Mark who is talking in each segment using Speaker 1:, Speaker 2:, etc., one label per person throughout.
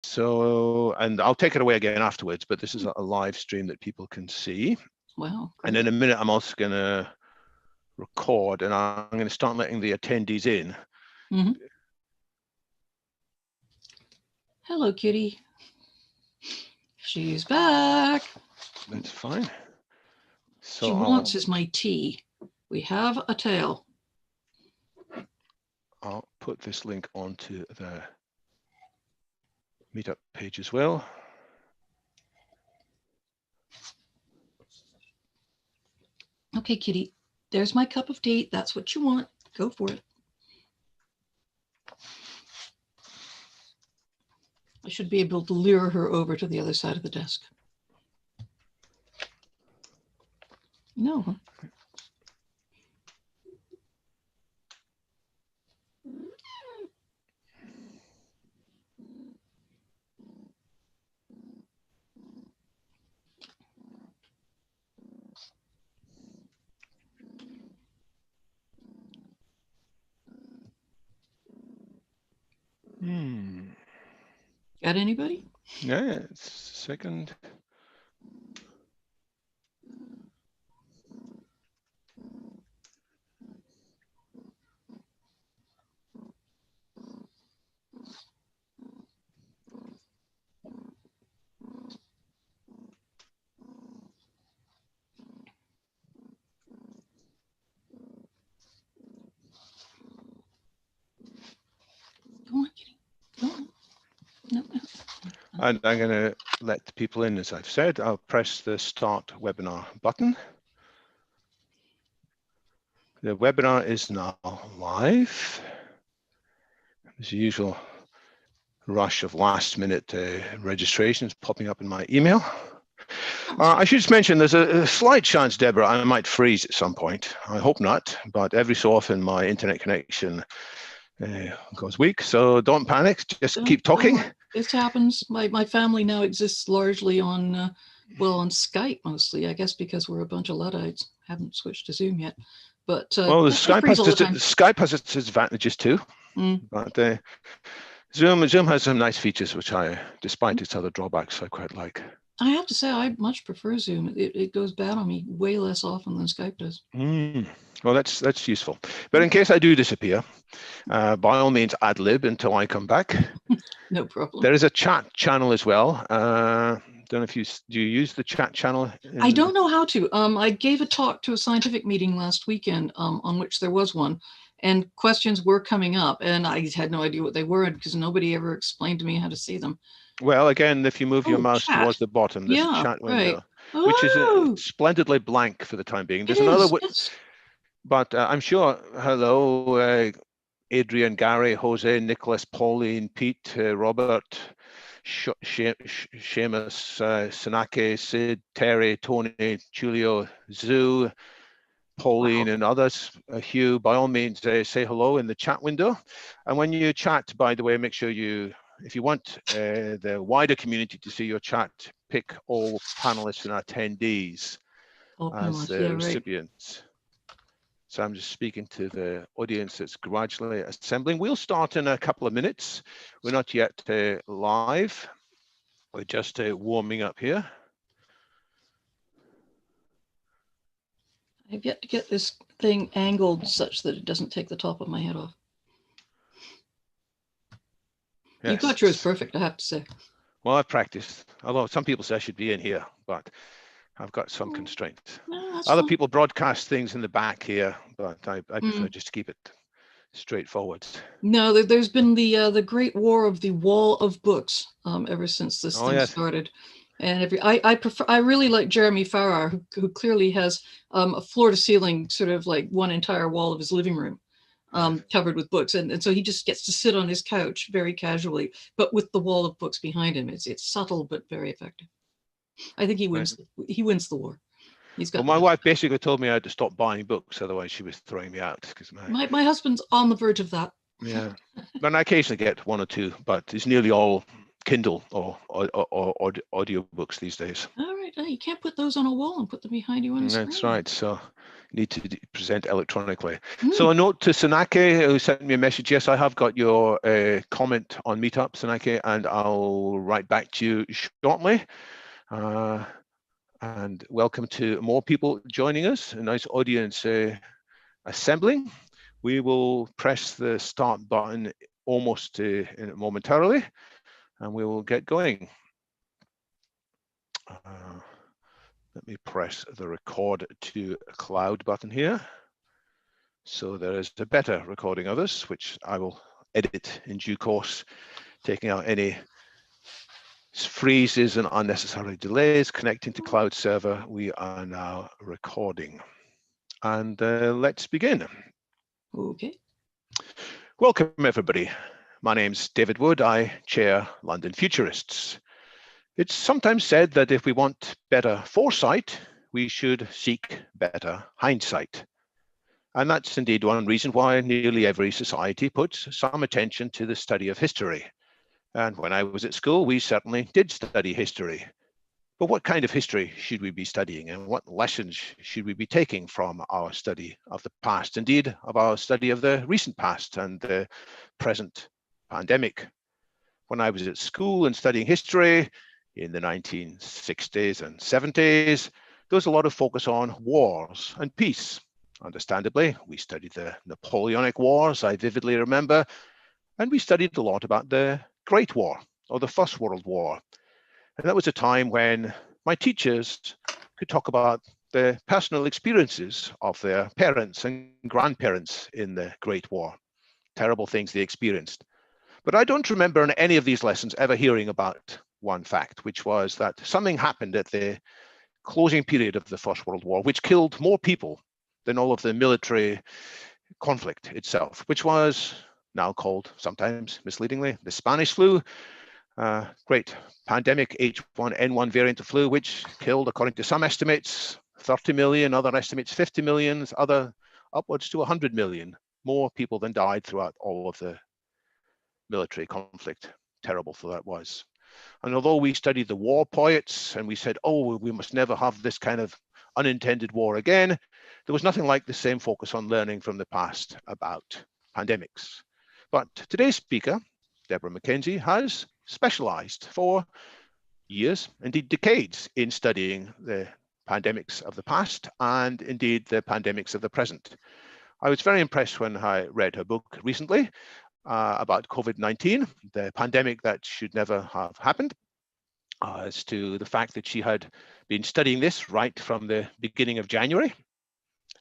Speaker 1: So, and I'll take it away again afterwards, but this is a live stream that people can see.
Speaker 2: Wow.
Speaker 1: And in a minute, I'm also going to record, and I'm going to start letting the attendees in.
Speaker 2: Mm-hmm. Hello, Kitty. She's back.
Speaker 1: That's fine. So
Speaker 2: she wants is my tea. We have a tail.
Speaker 1: I'll put this link onto the meetup page as well.
Speaker 2: Okay, Kitty, there's my cup of tea. That's what you want. Go for it. I should be able to lure her over to the other side of the desk. No. Huh? Got anybody?
Speaker 1: Yeah, second.
Speaker 2: Go on, Kitty. Go on. No.
Speaker 1: And I'm going to let the people in, as I've said. I'll press the start webinar button. The webinar is now live. There's the usual rush of last minute registrations popping up in my email. I should just mention there's a slight chance, Deborah, I might freeze at some point. I hope not, but every so often my internet connection goes weak, so don't panic, just keep talking.
Speaker 2: This happens. My family now exists largely on, well, on Skype mostly, I guess, because we're a bunch of Luddites. Haven't switched to Zoom yet. But
Speaker 1: well, Skype has its advantages too. But Zoom has some nice features which I, despite its other drawbacks, I quite like.
Speaker 2: I have to say, I much prefer Zoom. It goes bad on me way less often than Skype does.
Speaker 1: Well, that's useful. But in case I do disappear, by all means, ad lib until I come back.
Speaker 2: No problem.
Speaker 1: There is a chat channel as well. Don't know if do you use the chat channel?
Speaker 2: I don't know how to. I gave a talk to a scientific meeting last weekend on which there was one, and questions were coming up, and I had no idea what they were because nobody ever explained to me how to see them.
Speaker 1: Well, again, if you move your mouse towards the bottom, there's a chat window, which is splendidly blank for the time being. There's another, but I'm sure. Hello, Adrian, Gary, Jose, Nicholas, Pauline, Pete, Robert, Seamus, Sanake, Sid, Terry, Tony, Julio, Zoo, Pauline, and others. Hugh, by all means, say hello in the chat window. And when you chat, by the way, make sure you, if you want the wider community to see your chat, pick all panelists and attendees as the recipients. So I'm just speaking to the audience that's gradually assembling. We'll start in a couple of minutes. We're not yet live. We're just warming up here.
Speaker 2: I've yet to get this thing angled such that it doesn't take the top of my head off. Yes. You got yours perfect, I have to say.
Speaker 1: Well, I've practiced. Although some people say I should be in here, but I've got some constraints.
Speaker 2: No,
Speaker 1: other people broadcast things in the back here, but I prefer just to keep it straightforward.
Speaker 2: No, there's been the great war of the wall of books ever since this thing started. And I really like Jeremy Farrar, who clearly has a floor to ceiling sort of like one entire wall of his living room covered with books. And so he just gets to sit on his couch very casually, but with the wall of books behind him. It's subtle, but very effective. I think he wins. Right. He wins the war. He's got.
Speaker 1: Well, my wife basically told me I had to stop buying books, otherwise she was throwing me out. Because
Speaker 2: my husband's on the verge of that.
Speaker 1: Yeah, but I occasionally get one or two, but it's nearly all Kindle or audio books these days.
Speaker 2: All right, you can't put those on a wall and put them behind you on a screen.
Speaker 1: That's right. So need to present electronically. So a note to Sanake, who sent me a message. Yes, I have got your comment on Meetup, Sanake, and I'll write back to you shortly. And welcome to more people joining us. A nice audience assembling. We will press the start button almost momentarily, and we will get going. Let me press the record to cloud button here. So there is a better recording of this, which I will edit in due course, taking out any freezes and unnecessary delays. Connecting to cloud server, we are now recording. And let's begin.
Speaker 2: Okay.
Speaker 1: Welcome, everybody. My name's David Wood. I chair London Futurists. It's sometimes said that if we want better foresight, we should seek better hindsight. And that's indeed one reason why nearly every society puts some attention to the study of history. And when I was at school, we certainly did study history. But what kind of history should we be studying, and what lessons should we be taking from our study of the past, indeed of our study of the recent past and the present pandemic? When I was at school and studying history in the 1960s and 70s, there was a lot of focus on wars and peace. Understandably, we studied the Napoleonic Wars, I vividly remember, and we studied a lot about the Great War, or the First World War. And that was a time when my teachers could talk about the personal experiences of their parents and grandparents in the Great War, terrible things they experienced. But I don't remember in any of these lessons ever hearing about one fact, which was that something happened at the closing period of the First World War, which killed more people than all of the military conflict itself, which was now called, sometimes misleadingly, the Spanish flu. Great pandemic H1N1 variant of flu, which killed, according to some estimates, 30 million, other estimates 50 million, other upwards to 100 million more people than died throughout all of the military conflict. Terrible for that was. And although we studied the war poets and we said, oh, we must never have this kind of unintended war again, there was nothing like the same focus on learning from the past about pandemics. But today's speaker, Deborah Mackenzie, has specialized for years, indeed decades, in studying the pandemics of the past and indeed the pandemics of the present. I was very impressed when I read her book recently about COVID-19, the pandemic that should never have happened, as to the fact that she had been studying this right from the beginning of January,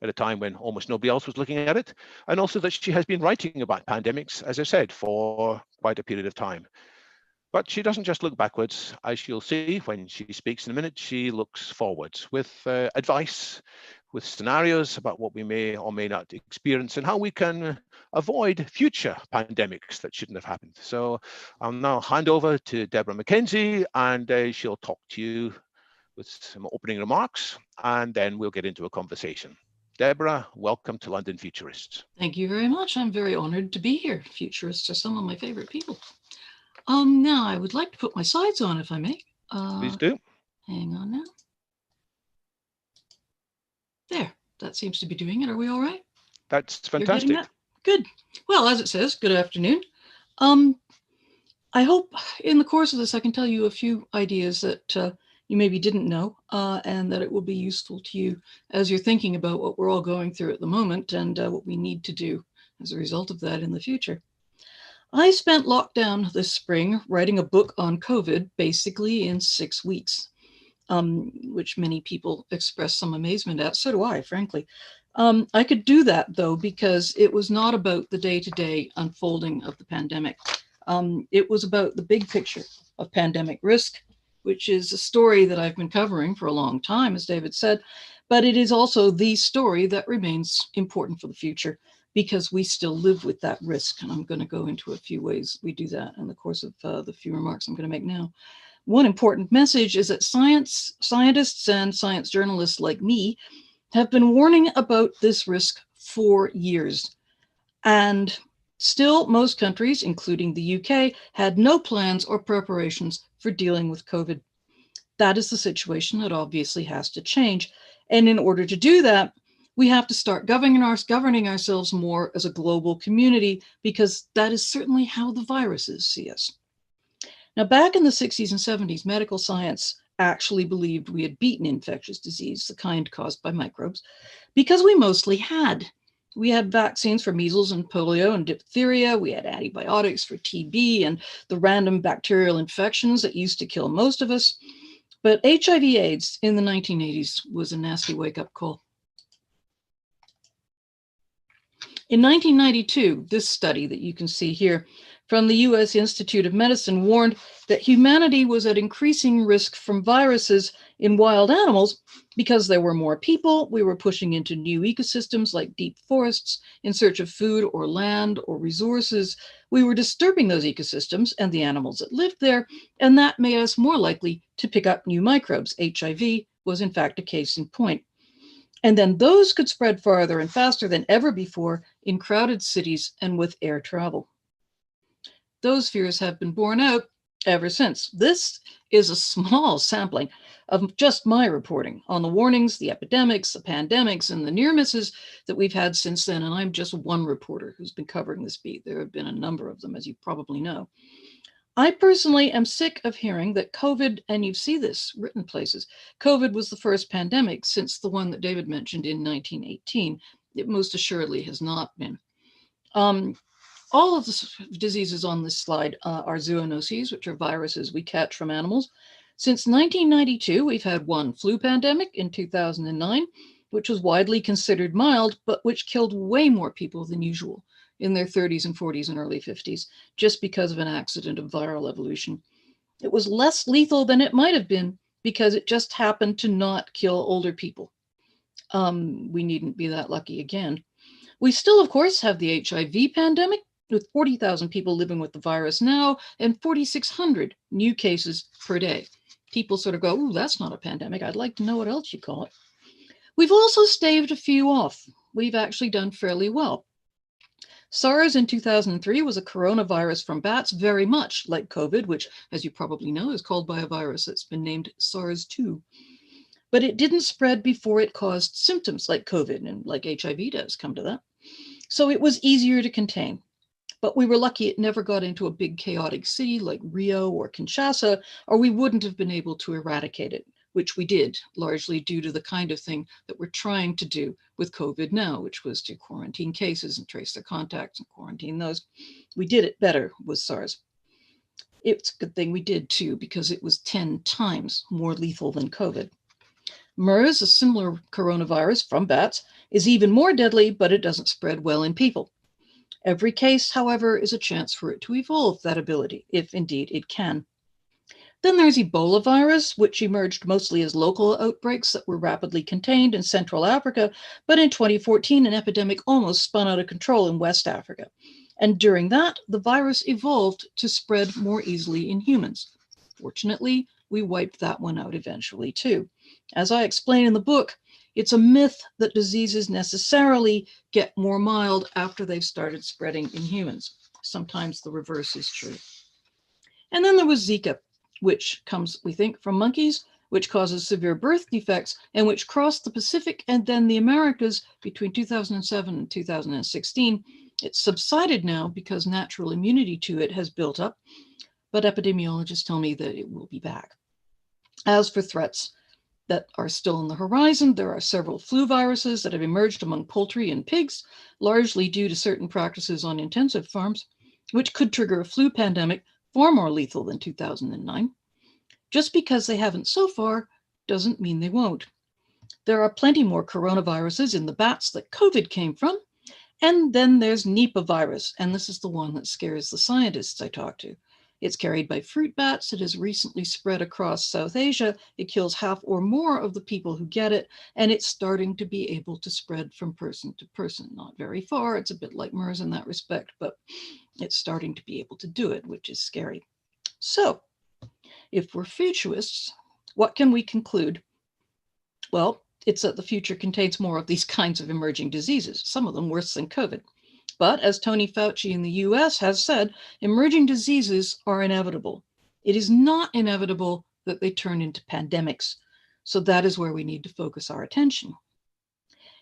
Speaker 1: at a time when almost nobody else was looking at it, and also that she has been writing about pandemics, as I said, for quite a period of time. But she doesn't just look backwards, as you'll see when she speaks in a minute. She looks forwards with advice, with scenarios about what we may or may not experience and how we can avoid future pandemics that shouldn't have happened. So I'll now hand over to Deborah Mackenzie, and she'll talk to you with some opening remarks, and then we'll get into a conversation. Deborah, welcome to London Futurists.
Speaker 2: Thank you very much. I'm very honored to be here. Futurists are some of my favorite people. Now I would like to put my slides on, if I may.
Speaker 1: Please do.
Speaker 2: Hang on now. There, that seems to be doing it. Are we all right?
Speaker 1: That's fantastic.
Speaker 2: That? Good. Well, as it says, good afternoon. I hope in the course of this, I can tell you a few ideas that you maybe didn't know, and that it will be useful to you as you're thinking about what we're all going through at the moment and what we need to do as a result of that in the future. I spent lockdown this spring writing a book on COVID, basically in 6 weeks, which many people expressed some amazement at. So do I, frankly. I could do that, though, because it was not about the day-to-day unfolding of the pandemic. It was about the big picture of pandemic risk, which is a story that I've been covering for a long time, as David said, but it is also the story that remains important for the future, because we still live with that risk. And I'm going to go into a few ways we do that in the course of the few remarks I'm going to make now. One important message is that scientists and science journalists like me have been warning about this risk for years. And still, most countries, including the UK, had no plans or preparations for dealing with COVID. That is the situation that obviously has to change. And in order to do that, We have to start governing ourselves more as a global community, because that is certainly how the viruses see us. Now, back in the 60s and 70s, medical science actually believed we had beaten infectious disease, the kind caused by microbes, because we mostly had. We had vaccines for measles and polio and diphtheria. We had antibiotics for TB and the random bacterial infections that used to kill most of us. But HIV/AIDS in the 1980s was a nasty wake-up call. In 1992, this study that you can see here from the US Institute of Medicine warned that humanity was at increasing risk from viruses in wild animals because there were more people. We were pushing into new ecosystems like deep forests in search of food or land or resources. We were disturbing those ecosystems and the animals that lived there, and that made us more likely to pick up new microbes. HIV was in fact a case in point. And then those could spread farther and faster than ever before in crowded cities and with air travel. Those fears have been borne out ever since. This is a small sampling of just my reporting on the warnings, the epidemics, the pandemics, and the near misses that we've had since then. And I'm just one reporter who's been covering this beat. There have been a number of them, as you probably know. I personally am sick of hearing that COVID, and you see this written places, COVID was the first pandemic since the one that David mentioned in 1918. It most assuredly has not been. All of the diseases on this slide are zoonoses, which are viruses we catch from animals. Since 1992, we've had one flu pandemic in 2009, which was widely considered mild, but which killed way more people than usual in their 30s and 40s and early 50s, just because of an accident of viral evolution. It was less lethal than it might have been because it just happened to not kill older people. We needn't be that lucky again. We still, of course, have the HIV pandemic, with 40,000 people living with the virus now and 4,600 new cases per day. People sort of go, ooh, that's not a pandemic. I'd like to know what else you call it. We've also staved a few off. We've actually done fairly well. SARS in 2003 was a coronavirus from bats, very much like COVID, which, as you probably know, is called by a virus that's been named SARS-2. But it didn't spread before it caused symptoms like COVID and like HIV does, come to that. So it was easier to contain. But we were lucky it never got into a big chaotic city like Rio or Kinshasa, or we wouldn't have been able to eradicate it, which we did, largely due to the kind of thing that we're trying to do with COVID now, which was to quarantine cases and trace their contacts and quarantine those. We did it better with SARS. It's a good thing we did too, because it was 10 times more lethal than COVID. MERS, a similar coronavirus from bats, is even more deadly, but it doesn't spread well in people. Every case, however, is a chance for it to evolve that ability, if indeed it can. Then there's Ebola virus, which emerged mostly as local outbreaks that were rapidly contained in Central Africa, but in 2014, an epidemic almost spun out of control in West Africa. And during that, the virus evolved to spread more easily in humans. Fortunately, we wiped that one out eventually too. As I explain in the book, it's a myth that diseases necessarily get more mild after they've started spreading in humans. Sometimes the reverse is true. And then there was Zika, which comes, we think, from monkeys, which causes severe birth defects, and which crossed the Pacific and then the Americas between 2007 and 2016. It's subsided now because natural immunity to it has built up, but epidemiologists tell me that it will be back. As for threats that are still on the horizon, there are several flu viruses that have emerged among poultry and pigs, largely due to certain practices on intensive farms, which could trigger a flu pandemic far more lethal than 2009. Just because they haven't so far doesn't mean they won't. There are plenty more coronaviruses in the bats that COVID came from. And then there's Nipah virus, and this is the one that scares the scientists I talk to. It's carried by fruit bats. It has recently spread across South Asia. It kills half or more of the people who get it, and it's starting to be able to spread from person to person. Not very far. It's a bit like MERS in that respect, but it's starting to be able to do it, which is scary. So, if we're futurists, what can we conclude? Well, it's that the future contains more of these kinds of emerging diseases, some of them worse than COVID. But as Tony Fauci in the US has said, emerging diseases are inevitable. It is not inevitable that they turn into pandemics. So that is where we need to focus our attention.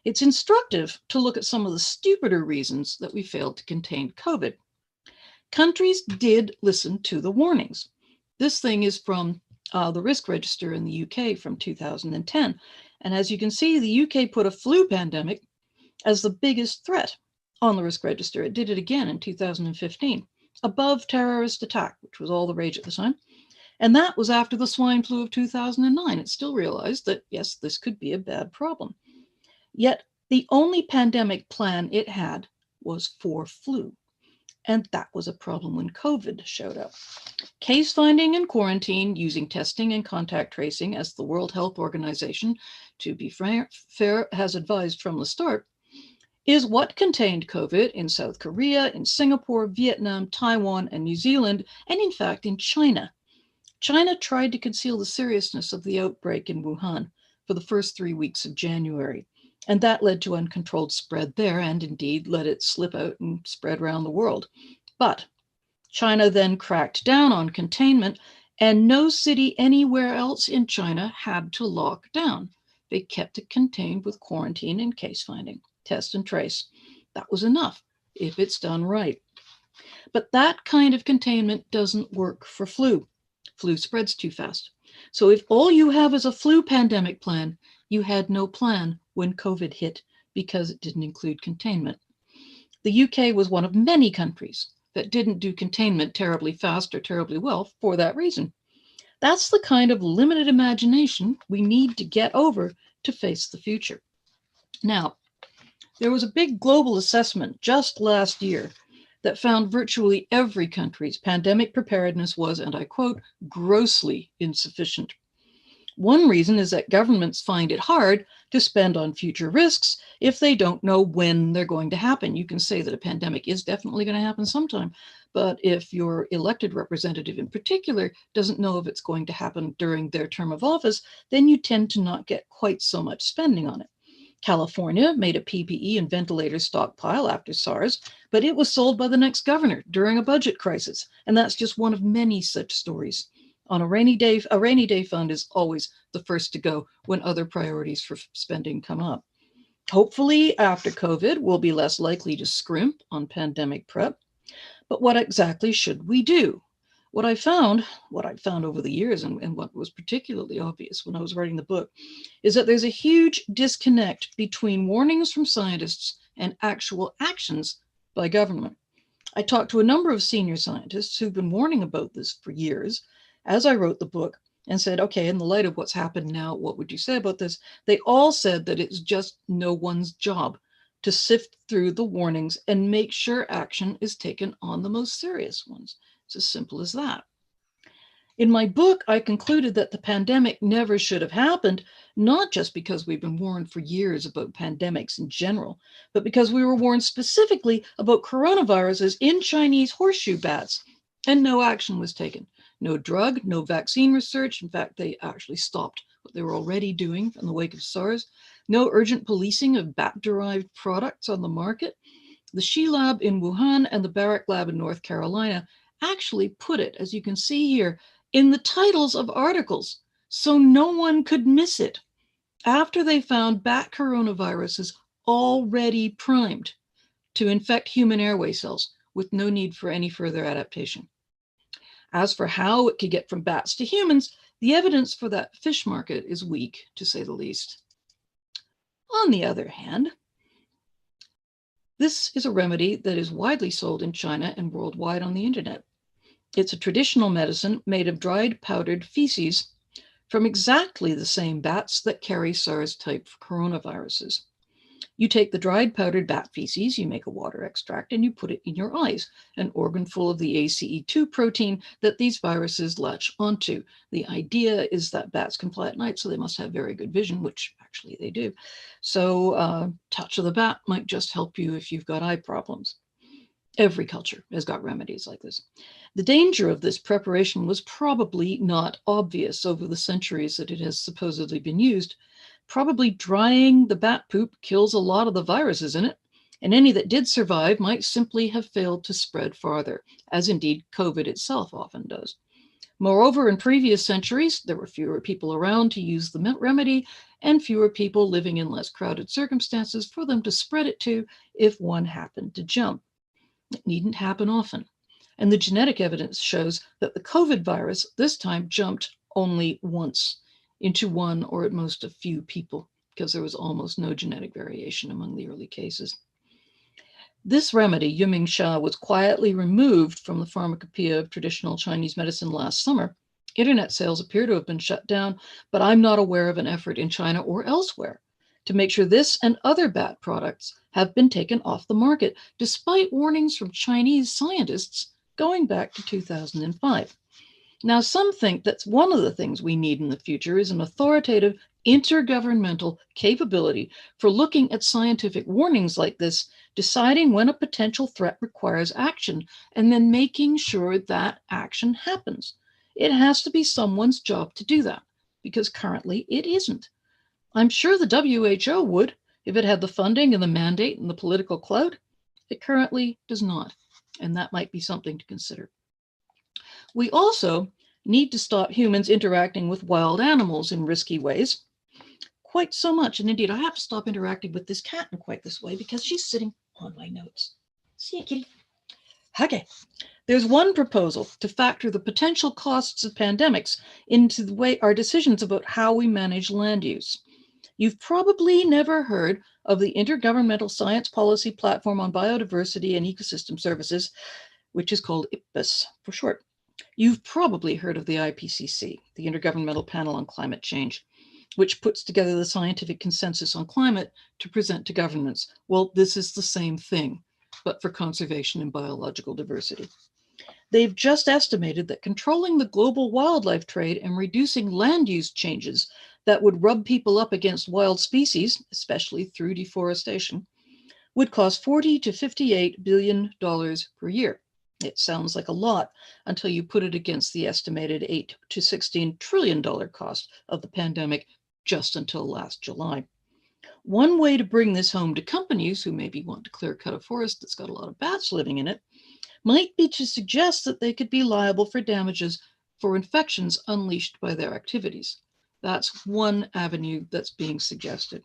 Speaker 2: It's instructive to look at some of the stupider reasons that we failed to contain COVID. Countries did listen to the warnings. This thing is from the risk register in the UK from 2010. And as you can see, the UK put a flu pandemic as the biggest threat on the risk register. It did it again in 2015, above terrorist attack, which was all the rage at the time. And that was after the swine flu of 2009. It still realized that, yes, this could be a bad problem. Yet the only pandemic plan it had was for flu. And that was a problem when COVID showed up. Case finding and quarantine using testing and contact tracing, as the World Health Organization, to be fair, has advised from the start, is what contained COVID in South Korea, in Singapore, Vietnam, Taiwan, and New Zealand, and in fact in China. China tried to conceal the seriousness of the outbreak in Wuhan for the first 3 weeks of January. And that led to uncontrolled spread there, and indeed let it slip out and spread around the world. But China then cracked down on containment, and no city anywhere else in China had to lock down. They kept it contained with quarantine and case finding, test and trace. That was enough if it's done right. But that kind of containment doesn't work for flu. Flu spreads too fast. So if all you have is a flu pandemic plan, you had no plan when COVID hit because it didn't include containment. The UK was one of many countries that didn't do containment terribly fast or terribly well for that reason. That's the kind of limited imagination we need to get over to face the future. Now, there was a big global assessment just last year that found virtually every country's pandemic preparedness was, and I quote, grossly insufficient. One reason is that governments find it hard to spend on future risks if they don't know when they're going to happen. You can say that a pandemic is definitely going to happen sometime, but if your elected representative in particular doesn't know if it's going to happen during their term of office, then you tend to not get quite so much spending on it. California made a PPE and ventilator stockpile after SARS, but it was sold by the next governor during a budget crisis. And that's just one of many such stories. On a rainy day fund is always the first to go when other priorities for spending come up. Hopefully, after COVID, we'll be less likely to scrimp on pandemic prep. But what exactly should we do? What I found over the years, and what was particularly obvious when I was writing the book, is that there's a huge disconnect between warnings from scientists and actual actions by government. I talked to a number of senior scientists who've been warning about this for years as I wrote the book, and said, okay, in the light of what's happened now, what would you say about this? They all said that it's just no one's job to sift through the warnings and make sure action is taken on the most serious ones. It's as simple as that. In my book, I concluded that the pandemic never should have happened, not just because we've been warned for years about pandemics in general, but because we were warned specifically about coronaviruses in Chinese horseshoe bats, and no action was taken. No drug, no vaccine research. In fact, they actually stopped what they were already doing in the wake of SARS. No urgent policing of bat-derived products on the market. The Shi Lab in Wuhan and the Barrack Lab in North Carolina actually put it, as you can see here, in the titles of articles, so no one could miss it, after they found bat coronaviruses already primed to infect human airway cells with no need for any further adaptation. As for how it could get from bats to humans, the evidence for that fish market is weak, to say the least. On the other hand, this is a remedy that is widely sold in China and worldwide on the internet. It's a traditional medicine made of dried powdered feces from exactly the same bats that carry SARS-type coronaviruses. You take the dried powdered bat feces, you make a water extract, and you put it in your eyes, an organ full of the ACE2 protein that these viruses latch onto. The idea is that bats can fly at night, so they must have very good vision, which actually they do. So touch of the bat might just help you if you've got eye problems. Every culture has got remedies like this. The danger of this preparation was probably not obvious over the centuries that it has supposedly been used. Probably drying the bat poop kills a lot of the viruses in it, and any that did survive might simply have failed to spread farther, as indeed COVID itself often does. Moreover, in previous centuries, there were fewer people around to use the remedy and fewer people living in less crowded circumstances for them to spread it to if one happened to jump. It needn't happen often. And the genetic evidence shows that the COVID virus this time jumped only once into one or at most a few people, because there was almost no genetic variation among the early cases. This remedy, Yuming Sha, was quietly removed from the pharmacopoeia of traditional Chinese medicine last summer. Internet sales appear to have been shut down, but I'm not aware of an effort in China or elsewhere to make sure this and other bat products have been taken off the market, despite warnings from Chinese scientists going back to 2005. Now, some think that's one of the things we need in the future is an authoritative intergovernmental capability for looking at scientific warnings like this, deciding when a potential threat requires action, and then making sure that action happens. It has to be someone's job to do that, because currently it isn't. I'm sure the WHO would, if it had the funding and the mandate and the political clout. It currently does not, and that might be something to consider. We also need to stop humans interacting with wild animals in risky ways. Quite so much. And indeed, I have to stop interacting with this cat in quite this way because she's sitting on my notes. See you, kitty. Okay. There's one proposal to factor the potential costs of pandemics into the way our decisions about how we manage land use. You've probably never heard of the Intergovernmental Science Policy Platform on Biodiversity and Ecosystem Services, which is called IPBES for short. You've probably heard of the IPCC, the Intergovernmental Panel on Climate Change, which puts together the scientific consensus on climate to present to governments. Well, this is the same thing, but for conservation and biological diversity. They've just estimated that controlling the global wildlife trade and reducing land use changes that would rub people up against wild species, especially through deforestation, would cost $40 to $58 billion per year. It sounds like a lot until you put it against the estimated $8 to $16 trillion cost of the pandemic just until last July. One way to bring this home to companies who maybe want to clear cut a forest that's got a lot of bats living in it might be to suggest that they could be liable for damages for infections unleashed by their activities. That's one avenue that's being suggested.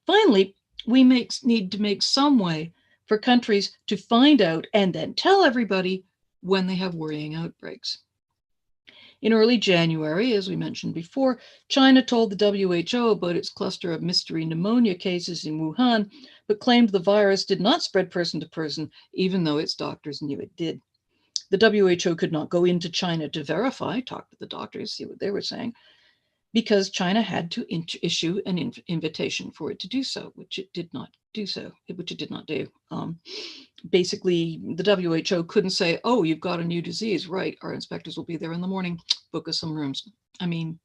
Speaker 2: Finally, we need to make some way for countries to find out and then tell everybody when they have worrying outbreaks. In early January, as we mentioned before, China told the WHO about its cluster of mystery pneumonia cases in Wuhan, but claimed the virus did not spread person to person, even though its doctors knew it did. The WHO could not go into China to verify, talk to the doctors, see what they were saying, because China had to issue an invitation for it to do so, which it did not do. Basically, the WHO couldn't say, oh, you've got a new disease, right, our inspectors will be there in the morning, book us some rooms. I mean,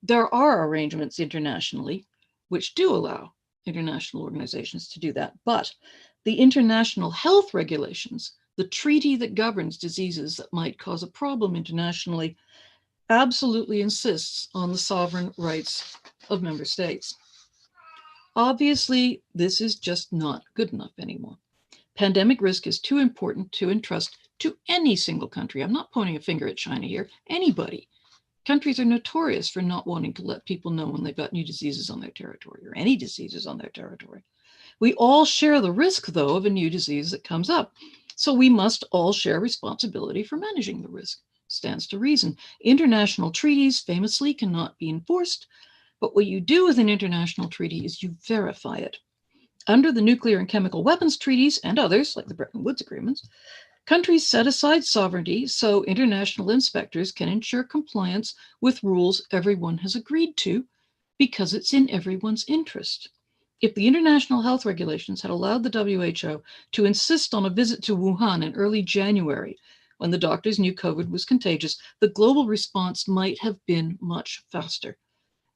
Speaker 2: there are arrangements internationally which do allow international organizations to do that, but the international health regulations, the treaty that governs diseases that might cause a problem internationally, absolutely insists on the sovereign rights of member states. Obviously, this is just not good enough anymore. Pandemic risk is too important to entrust to any single country. I'm not pointing a finger at China here, anybody. Countries are notorious for not wanting to let people know when they've got new diseases on their territory or any diseases on their territory. We all share the risk, though, of a new disease that comes up. So we must all share responsibility for managing the risk. Stands to reason. International treaties famously cannot be enforced, but what you do with an international treaty is you verify it. Under the nuclear and chemical weapons treaties and others, like the Bretton Woods agreements, countries set aside sovereignty so international inspectors can ensure compliance with rules everyone has agreed to because it's in everyone's interest. If the international health regulations had allowed the WHO to insist on a visit to Wuhan in early January, when the doctors knew COVID was contagious, the global response might have been much faster,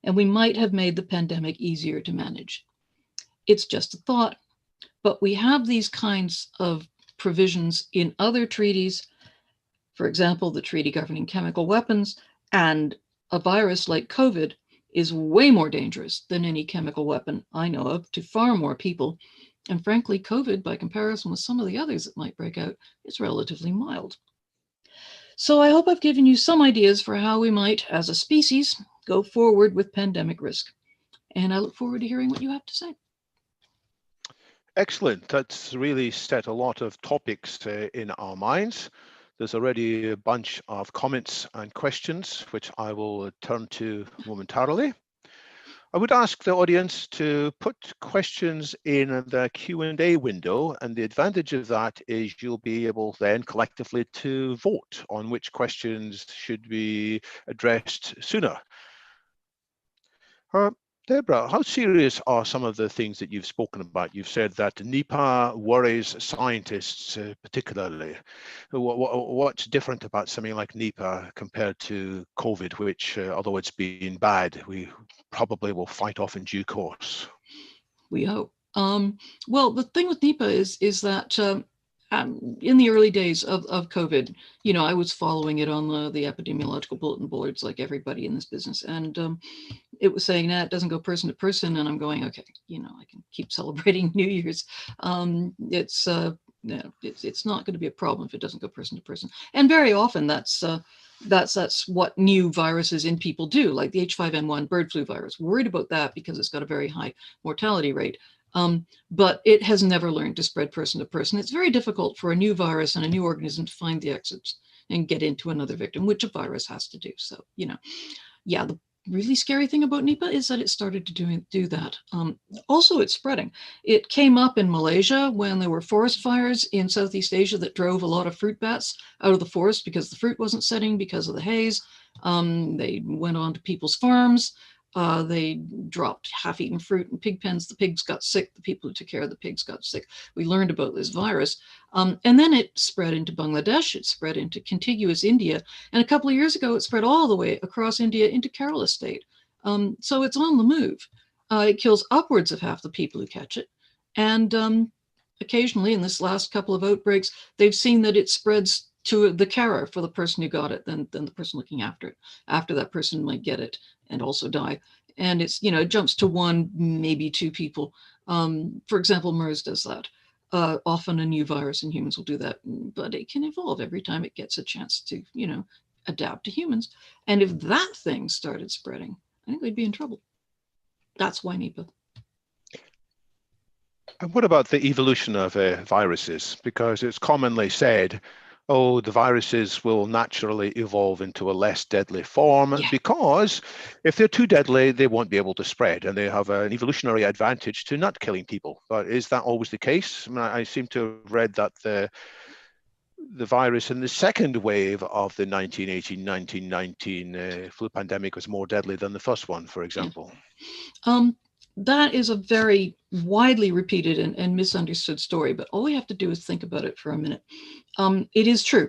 Speaker 2: and we might have made the pandemic easier to manage. It's just a thought, but we have these kinds of provisions in other treaties. For example, the treaty governing chemical weapons, and a virus like COVID is way more dangerous than any chemical weapon I know of to far more people. And frankly, COVID, by comparison with some of the others that might break out, is relatively mild. So I hope I've given you some ideas for how we might, as a species, go forward with pandemic risk. And I look forward to hearing what you have to say.
Speaker 1: Excellent. That's really set a lot of topics in our minds. There's already a bunch of comments and questions, which I will turn to momentarily. I would ask the audience to put questions in the Q&A window, and the advantage of that is you'll be able then collectively to vote on which questions should be addressed sooner. Deborah, how serious are some of the things that you've spoken about? You've said that Nipah worries scientists particularly. What's different about something like Nipah compared to COVID, which, although it's been bad, we probably will fight off in due course?
Speaker 2: We hope. Well, the thing with Nipah is that in the early days of COVID, you know, I was following it on the epidemiological bulletin boards like everybody in this business. And it was saying that it doesn't go person to person. And I'm going, okay, you know, I can keep celebrating New Year's. It's not going to be a problem if it doesn't go person to person. And very often that's what new viruses in people do, like the H5N1 bird flu virus. We're worried about that because it's got a very high mortality rate. But it has never learned to spread person to person. It's very difficult for a new virus and a new organism to find the exits and get into another victim, which a virus has to do. So, you know, yeah, the really scary thing about Nipah is that it started to do that. Also, it's spreading. It came up in Malaysia when there were forest fires in Southeast Asia that drove a lot of fruit bats out of the forest because the fruit wasn't setting because of the haze. They went on to people's farms. They dropped half-eaten fruit in pig pens. The pigs got sick. The people who took care of the pigs got sick. We learned about this virus. And then it spread into Bangladesh. It spread into contiguous India. And a couple of years ago, it spread all the way across India into Kerala state. So it's on the move. It kills upwards of half the people who catch it. And occasionally, in this last couple of outbreaks, they've seen that it spreads to the carer for the person who got it than the person looking after it. After that person might get it and also die. And it's, you know, it jumps to one, maybe two people. For example, MERS does that. Often a new virus in humans will do that, but it can evolve every time it gets a chance to, you know, adapt to humans. And if that thing started spreading, I think we'd be in trouble. That's why Nipah.
Speaker 1: And what about the evolution of viruses? Because it's commonly said, oh, the viruses will naturally evolve into a less deadly form because if they're too deadly, they won't be able to spread and they have an evolutionary advantage to not killing people. But is that always the case? I mean, I seem to have read that the virus in the second wave of the 1918-1919 flu pandemic was more deadly than the first one, for example.
Speaker 2: That is a very widely repeated and misunderstood story, but all we have to do is think about it for a minute. It is true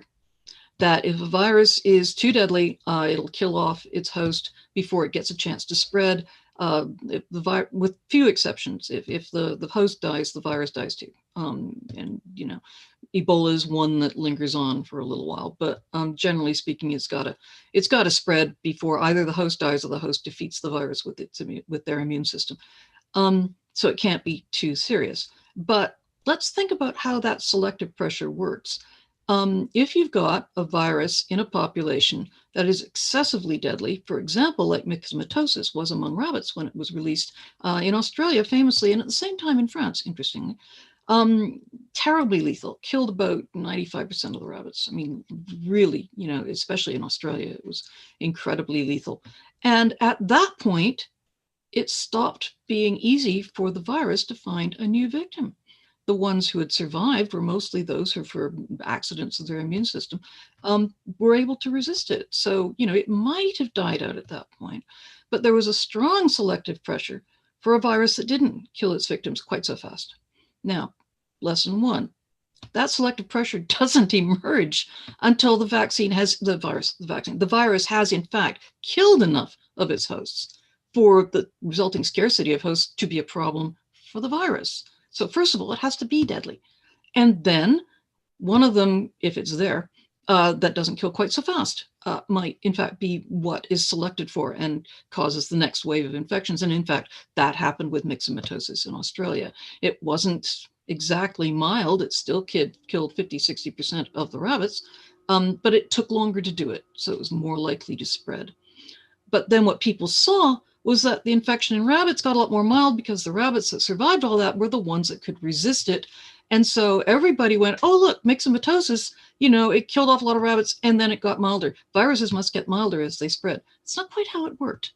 Speaker 2: that if a virus is too deadly, it'll kill off its host before it gets a chance to spread. With few exceptions, if the host dies, the virus dies too. And you know, Ebola is one that lingers on for a little while, but generally speaking, it's got to spread before either the host dies or the host defeats the virus with their immune system. So it can't be too serious. But let's think about how that selective pressure works. If you've got a virus in a population that is excessively deadly, for example, like myxomatosis was among rabbits when it was released in Australia famously, and at the same time in France, interestingly, terribly lethal, killed about 95% of the rabbits. I mean, really, you know, especially in Australia, it was incredibly lethal. And at that point, it stopped being easy for the virus to find a new victim. The ones who had survived were mostly those who, for accidents of their immune system, were able to resist it. So, you know, it might have died out at that point, but there was a strong selective pressure for a virus that didn't kill its victims quite so fast. Now, lesson one, that selective pressure doesn't emerge until the virus has in fact killed enough of its hosts for the resulting scarcity of hosts to be a problem for the virus. So first of all, it has to be deadly. And then one of them, if it's there, that doesn't kill quite so fast, might in fact be what is selected for and causes the next wave of infections. And in fact, that happened with myxomatosis in Australia. It wasn't exactly mild. It still killed 50, 60% of the rabbits, but it took longer to do it, so it was more likely to spread. But then what people saw was that the infection in rabbits got a lot more mild because the rabbits that survived all that were the ones that could resist it. And so everybody went, oh, look, myxomatosis, it killed off a lot of rabbits and then it got milder. Viruses must get milder as they spread. It's not quite how it worked.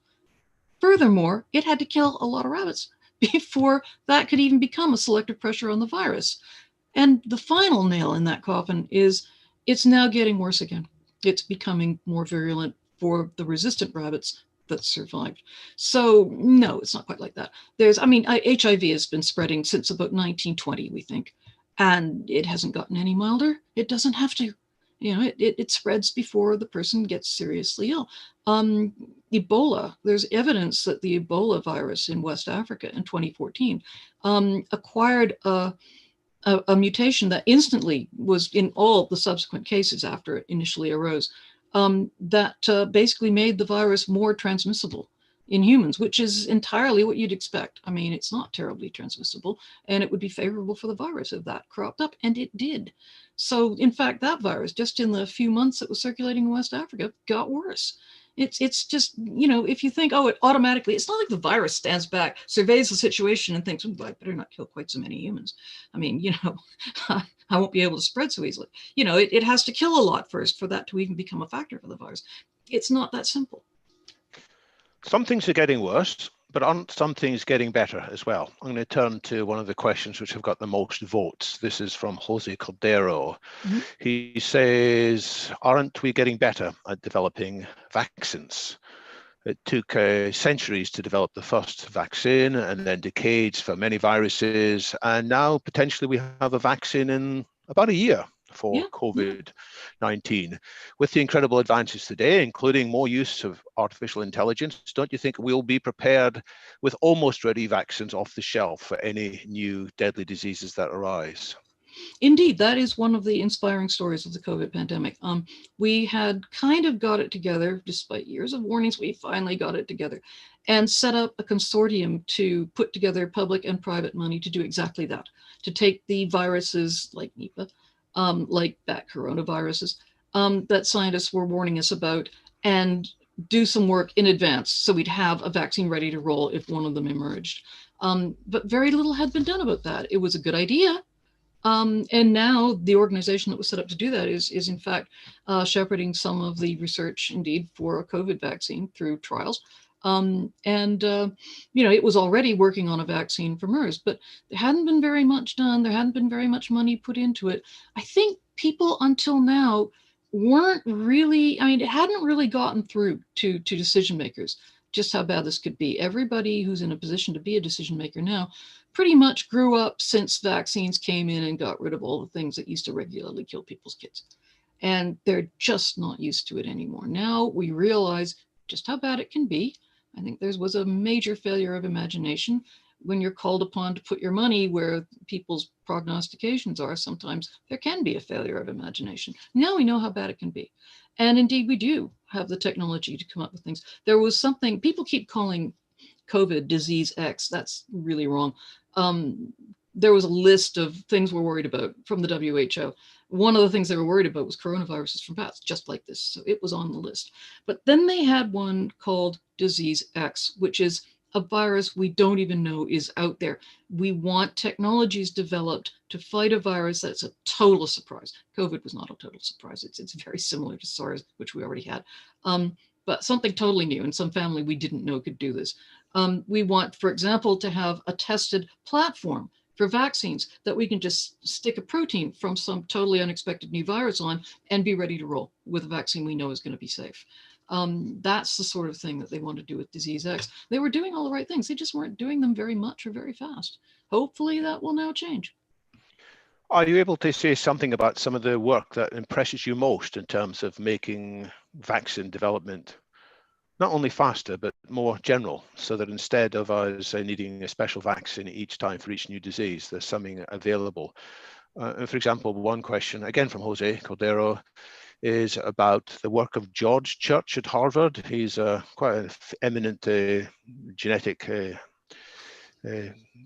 Speaker 2: Furthermore, it had to kill a lot of rabbits before that could even become a selective pressure on the virus. And the final nail in that coffin is it's now getting worse again. It's becoming more virulent for the resistant rabbits that survived. So no, it's not quite like that. HIV has been spreading since about 1920, we think, and it hasn't gotten any milder. It doesn't have to. It spreads before the person gets seriously ill. Ebola, there's evidence that the Ebola virus in West Africa in 2014 acquired a mutation that instantly was in all the subsequent cases after it initially arose, that basically made the virus more transmissible in humans, which is entirely what you'd expect. I mean, it's not terribly transmissible, and it would be favorable for the virus if that cropped up, and it did. So, in fact, that virus, just in the few months it was circulating in West Africa, got worse. It's just, if you think, oh, it automatically, it's not like the virus stands back, surveys the situation and thinks, oh, I better not kill quite so many humans. I mean, I won't be able to spread so easily. It has to kill a lot first for that to even become a factor for the virus. It's not that simple.
Speaker 1: Some things are getting worse, but aren't some things getting better as well? I'm going to turn to one of the questions which have got the most votes. This is from Jose Cordero. Mm-hmm. He says, aren't we getting better at developing vaccines? It took centuries to develop the first vaccine and then decades for many viruses. And now potentially we have a vaccine in about a year for COVID-19. With the incredible advances today, including more use of artificial intelligence, don't you think we'll be prepared with almost ready vaccines off the shelf for any new deadly diseases that arise?
Speaker 2: Indeed, that is one of the inspiring stories of the COVID pandemic. We had kind of got it together, despite years of warnings, we finally got it together and set up a consortium to put together public and private money to do exactly that, to take the viruses like Nipah, like bat coronaviruses, that scientists were warning us about, and do some work in advance so we'd have a vaccine ready to roll if one of them emerged. But very little had been done about that. It was a good idea. And now the organization that was set up to do that is in fact shepherding some of the research indeed for a COVID vaccine through trials. It was already working on a vaccine for MERS, but there hadn't been very much done. There hadn't been very much money put into it. I think people until now weren't really, it hadn't really gotten through to decision makers just how bad this could be. Everybody who's in a position to be a decision maker now pretty much grew up since vaccines came in and got rid of all the things that used to regularly kill people's kids. And they're just not used to it anymore. Now we realize just how bad it can be. I think there was a major failure of imagination. When you're called upon to put your money where people's prognostications are, sometimes there can be a failure of imagination. Now we know how bad it can be. And indeed, we do have the technology to come up with things. There was something, people keep calling COVID disease X. That's really wrong. There was a list of things we're worried about from the WHO. One of the things they were worried about was coronaviruses from bats, just like this. So it was on the list. But then they had one called disease X, which is a virus we don't even know is out there. We want technologies developed to fight a virus that's a total surprise. COVID was not a total surprise. It's very similar to SARS, which we already had. But something totally new, and some family we didn't know could do this. We want, for example, to have a tested platform for vaccines that we can just stick a protein from some totally unexpected new virus on and be ready to roll with a vaccine we know is going to be safe. That's the sort of thing that they want to do with disease X. They were doing all the right things. They just weren't doing them very much or very fast. Hopefully that will now change.
Speaker 1: Are you able to say something about some of the work that impresses you most in terms of making vaccine development not only faster, but more general, so that instead of us needing a special vaccine each time for each new disease, there's something available? For example, one question, again from Jose Cordero, is about the work of George Church at Harvard. He's quite an eminent genetic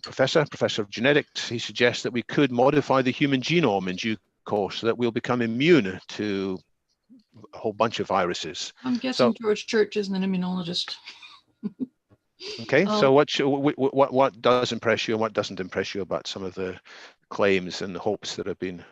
Speaker 1: professor of genetics. He suggests that we could modify the human genome in due course so that we'll become immune to a whole bunch of viruses.
Speaker 2: I'm guessing George Church isn't an immunologist.
Speaker 1: Okay, so what does impress you and what doesn't impress you about some of the claims and the hopes that have been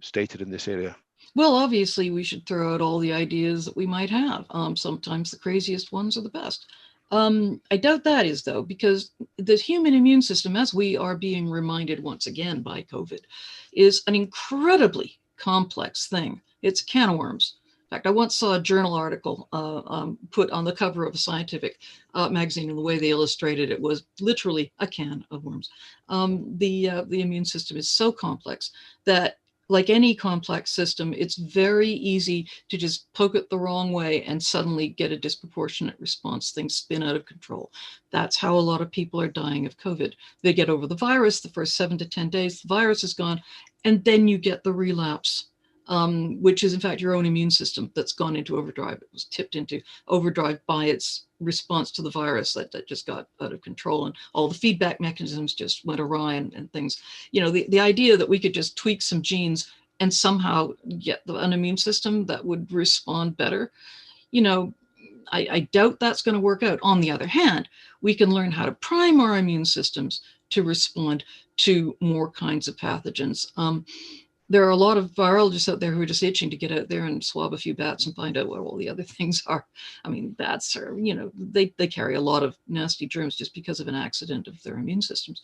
Speaker 1: stated in this area?
Speaker 2: Well, obviously, we should throw out all the ideas that we might have. Sometimes the craziest ones are the best. I doubt that is, though, because the human immune system, as we are being reminded once again by COVID, is an incredibly complex thing. It's a can of worms. In fact, I once saw a journal article put on the cover of a scientific magazine, and the way they illustrated it was literally a can of worms. The immune system is so complex that, like any complex system, it's very easy to just poke it the wrong way and suddenly get a disproportionate response. Things spin out of control. That's how a lot of people are dying of COVID. They get over the virus, the first 7 to 10 days, the virus is gone, and then you get the relapse, which is in fact your own immune system that's gone into overdrive. It was tipped into overdrive by its response to the virus that just got out of control, and all the feedback mechanisms just went awry and things. You know, the idea that we could just tweak some genes and somehow get an immune system that would respond better, you know, I doubt that's going to work out. On the other hand, we can learn how to prime our immune systems to respond to more kinds of pathogens. There are a lot of virologists out there who are just itching to get out there and swab a few bats and find out what all the other things are. I mean, bats are, you know, they carry a lot of nasty germs just because of an accident of their immune systems.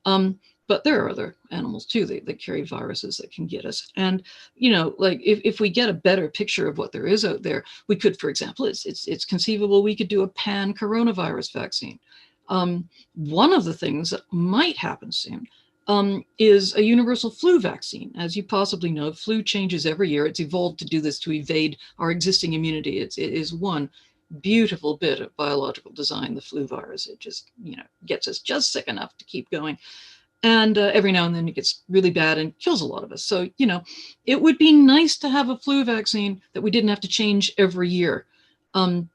Speaker 2: But there are other animals too that carry viruses that can get us. And, you know, like if we get a better picture of what there is out there, we could, for example, it's conceivable we could do a pan-coronavirus vaccine. One of the things that might happen soon is a universal flu vaccine. As you possibly know, flu changes every year. It's evolved to do this to evade our existing immunity. It is one beautiful bit of biological design, the flu virus. It just, you know, gets us just sick enough to keep going. And every now and then it gets really bad and kills a lot of us. So, you know, it would be nice to have a flu vaccine that we didn't have to change every year,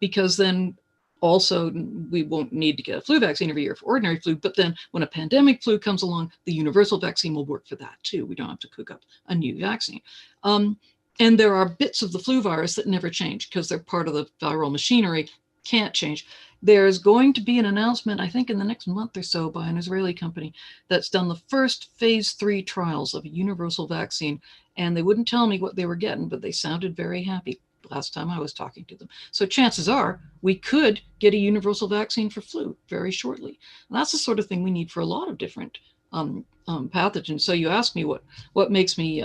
Speaker 2: because then also we won't need to get a flu vaccine every year for ordinary flu. But then when a pandemic flu comes along, the universal vaccine will work for that too. We don't have to cook up a new vaccine. And there are bits of the flu virus that never change because they're part of the viral machinery, can't change. There's going to be an announcement, I think in the next month or so, by an Israeli company that's done the first phase 3 trials of a universal vaccine. And they wouldn't tell me what they were getting, but they sounded very happy last time I was talking to them. So chances are we could get a universal vaccine for flu very shortly. And that's the sort of thing we need for a lot of different pathogens. So you ask me what makes me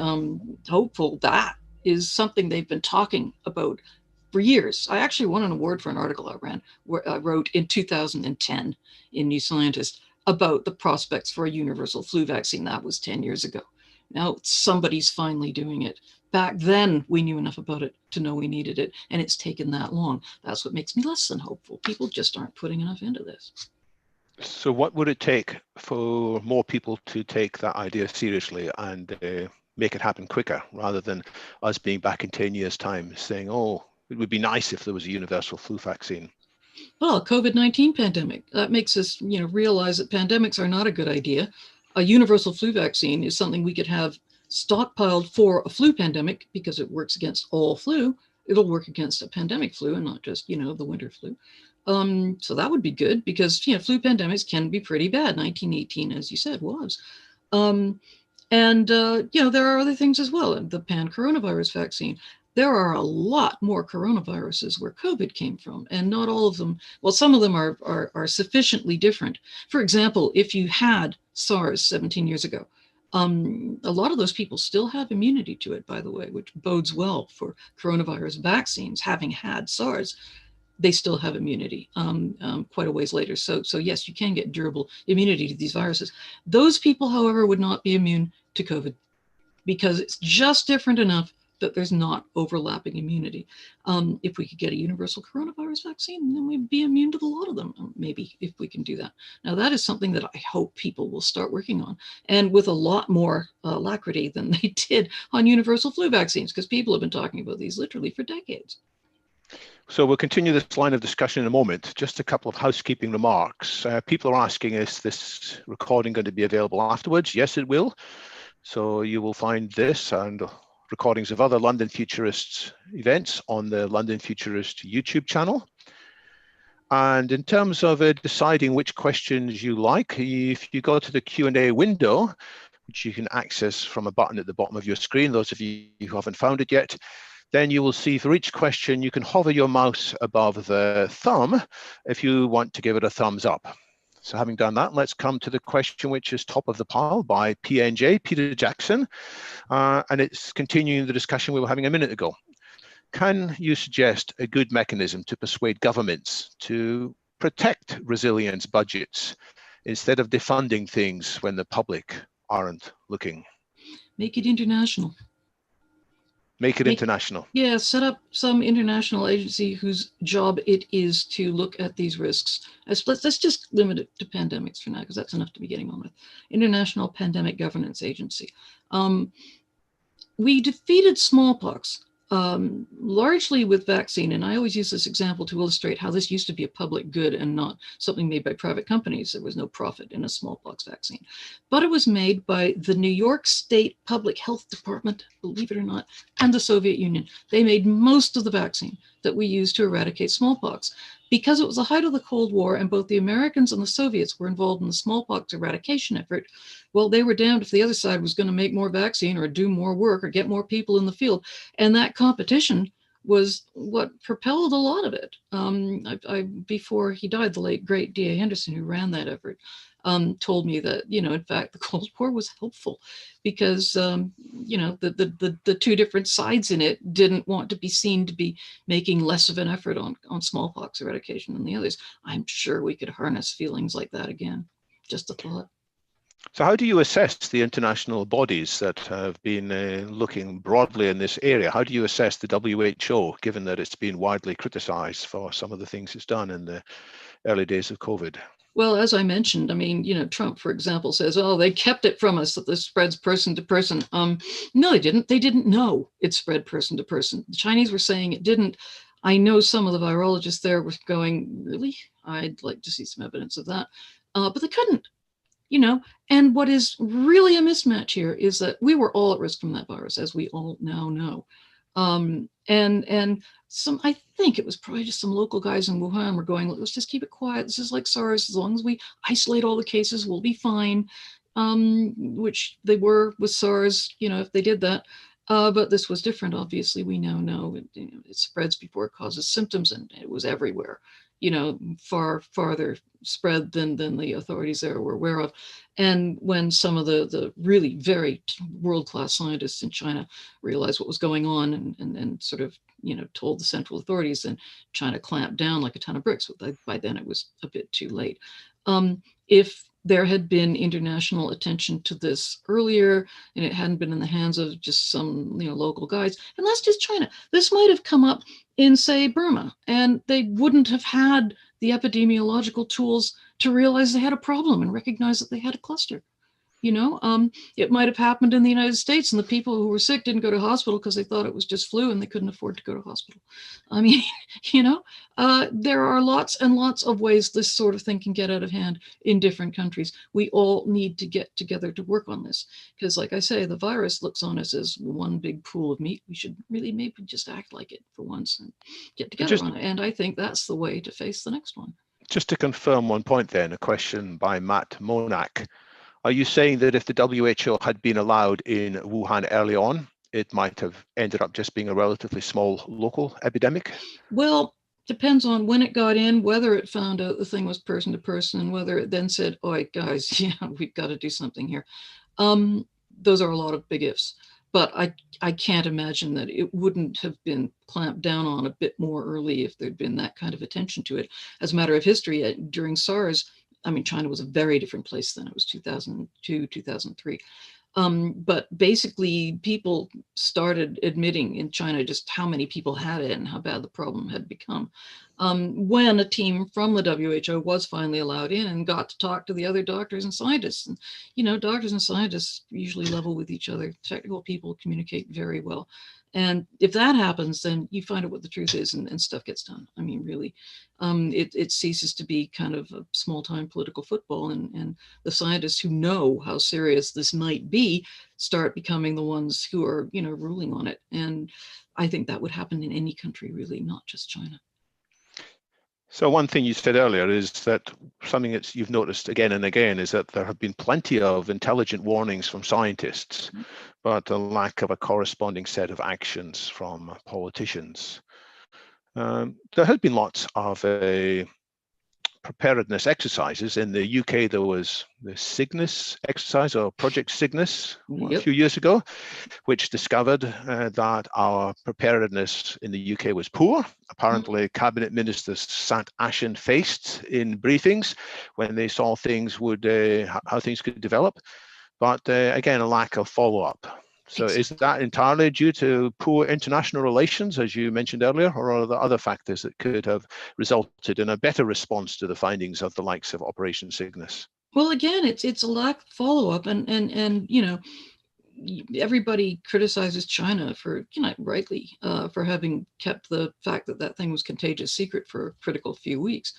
Speaker 2: hopeful. That is something they've been talking about for years. I actually won an award for an article I wrote in 2010 in New Scientist about the prospects for a universal flu vaccine. That was 10 years ago. Now somebody's finally doing it. Back then, we knew enough about it to know we needed it, and it's taken that long. That's what makes me less than hopeful. People just aren't putting enough into this.
Speaker 1: So what would it take for more people to take that idea seriously and make it happen quicker, rather than us being back in 10 years' time saying, oh, it would be nice if there was a universal flu vaccine?
Speaker 2: Well, COVID-19 pandemic, that makes us, you know, realize that pandemics are not a good idea. A universal flu vaccine is something we could have stockpiled for a flu pandemic because it works against all flu. It'll work against a pandemic flu and not just, you know, the winter flu. So that would be good because, you know, flu pandemics can be pretty bad. 1918, as you said, was. You know, there are other things as well. The pan-coronavirus vaccine. There are a lot more coronaviruses where COVID came from, and not all of them, well, some of them are sufficiently different. For example, if you had SARS 17 years ago, a lot of those people still have immunity to it, by the way, which bodes well for coronavirus vaccines. Having had SARS, they still have immunity quite a ways later. So yes, you can get durable immunity to these viruses. Those people, however, would not be immune to COVID because it's just different enough that there's not overlapping immunity. If we could get a universal coronavirus vaccine, then we'd be immune to a lot of them, maybe, if we can do that. Now, that is something that I hope people will start working on, and with a lot more alacrity than they did on universal flu vaccines, because people have been talking about these literally for decades.
Speaker 1: So we'll continue this line of discussion in a moment. Just a couple of housekeeping remarks. People are asking, is this recording going to be available afterwards? Yes, it will. So you will find this and recordings of other London Futurists events on the London Futurist YouTube channel. And in terms of deciding which questions you like, if you go to the Q&A window, which you can access from a button at the bottom of your screen, those of you who haven't found it yet, then you will see for each question, you can hover your mouse above the thumb if you want to give it a thumbs up. So having done that, let's come to the question which is top of the pile by PNJ, Peter Jackson, and it's continuing the discussion we were having a minute ago. Can you suggest a good mechanism to persuade governments to protect resilience budgets instead of defunding things when the public aren't looking?
Speaker 2: Make it international.
Speaker 1: Make it international.
Speaker 2: Yeah, set up some international agency whose job it is to look at these risks. Let's just limit it to pandemics for now, because that's enough to be getting on with. International Pandemic Governance Agency. We defeated smallpox largely with vaccine. And I always use this example to illustrate how this used to be a public good and not something made by private companies. There was no profit in a smallpox vaccine, but it was made by the New York State Public Health Department, believe it or not, and the Soviet Union. They made most of the vaccine that we used to eradicate smallpox. Because it was the height of the Cold War and both the Americans and the Soviets were involved in the smallpox eradication effort, well, they were damned if the other side was going to make more vaccine or do more work or get more people in the field. And that competition was what propelled a lot of it. Before he died, the late, great D.A. Henderson, who ran that effort, told me that, in fact, the Cold War was helpful because, the two different sides in it didn't want to be seen to be making less of an effort on smallpox eradication than the others. I'm sure we could harness feelings like that again. Just a thought.
Speaker 1: So how do you assess the international bodies that have been looking broadly in this area? How do you assess the WHO, given that it's been widely criticized for some of the things it's done in the early days of COVID?
Speaker 2: Well, as I mentioned, Trump, for example, says, oh, they kept it from us that this spreads person to person. No, they didn't. They didn't know it spread person to person. The Chinese were saying it didn't. I know some of the virologists there were going, really? I'd like to see some evidence of that. But they couldn't. And what is really a mismatch here is that we were all at risk from that virus, as we all now know. And I think it was probably just some local guys in Wuhan were going, let's just keep it quiet. This is like SARS. As long as we isolate all the cases, we'll be fine. Which they were with SARS, if they did that. But this was different. Obviously, we now know it spreads before it causes symptoms, and it was everywhere. Far farther spread than the authorities there were aware of. And when some of the really very world-class scientists in China realized what was going on and sort of, told the central authorities, and China clamped down like a ton of bricks. By then it was a bit too late. If there had been international attention to this earlier and it hadn't been in the hands of just some local guys, and that's just China, this might have come up in, say, Burma, and they wouldn't have had the epidemiological tools to realize they had a problem and recognize that they had a cluster. It might have happened in the United States, and the people who were sick didn't go to hospital because they thought it was just flu and they couldn't afford to go to hospital. There are lots and lots of ways this sort of thing can get out of hand in different countries. We all need to get together to work on this because, like I say, the virus looks on us as one big pool of meat. We should really maybe just act like it for once and get together on it. And I think that's the way to face the next one.
Speaker 1: Just to confirm one point then, a question by Matt Monak. Are you saying that if the WHO had been allowed in Wuhan early on, it might have ended up just being a relatively small local epidemic?
Speaker 2: Well, depends on when it got in, whether it found out the thing was person to person, and whether it then said, "Oh, guys, we've got to do something here." Those are a lot of big ifs. But I can't imagine that it wouldn't have been clamped down on a bit more early if there'd been that kind of attention to it. As a matter of history, during SARS, China was a very different place then. It was 2002, 2003. But basically, people started admitting in China just how many people had it and how bad the problem had become. When a team from the WHO was finally allowed in and got to talk to the other doctors and scientists. And, doctors and scientists usually level with each other. Technical people communicate very well. And if that happens, then you find out what the truth is, and stuff gets done. I mean, really, it ceases to be kind of a small-time political football, and the scientists who know how serious this might be start becoming the ones who are, ruling on it. And I think that would happen in any country, really, not just China.
Speaker 1: So one thing you said earlier is that something that you've noticed again and again is that there have been plenty of intelligent warnings from scientists, but a lack of a corresponding set of actions from politicians. There have been lots of preparedness exercises. In the UK, there was the Cygnus exercise, or Project Cygnus, a few years ago, which discovered that our preparedness in the UK was poor. Apparently, cabinet ministers sat ashen-faced in briefings when they saw things would how things could develop. But again, a lack of follow-up. So is that entirely due to poor international relations, as you mentioned earlier, or are there other factors that could have resulted in a better response to the findings of the likes of Operation Cygnus?
Speaker 2: Well, again, it's a lack of follow-up, and everybody criticizes China for, rightly, for having kept the fact that that thing was contagious secret for a critical few weeks.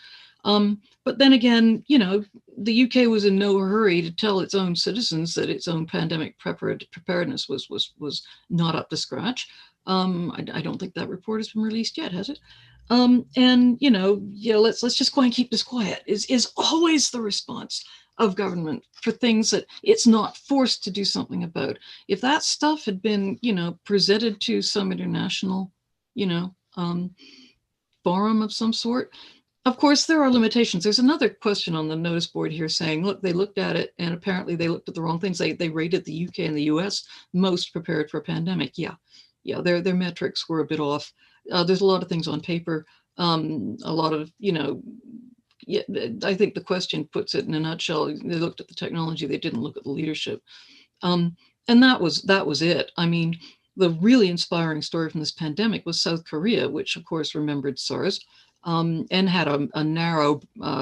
Speaker 2: But then again, the UK was in no hurry to tell its own citizens that its own pandemic preparedness was not up to scratch. I don't think that report has been released yet, has it? And let's just go and keep this quiet is always the response of government for things that it's not forced to do something about. If that stuff had been, presented to some international, forum of some sort, of course, there are limitations. There's another question on the notice board here saying, look, they looked at it and apparently they looked at the wrong things. They rated the UK and the US most prepared for a pandemic. Yeah, their metrics were a bit off. There's a lot of things on paper. A lot of, I think the question puts it in a nutshell. They looked at the technology. They didn't look at the leadership. And that was it. I mean, the really inspiring story from this pandemic was South Korea, which of course remembered SARS. And had a narrow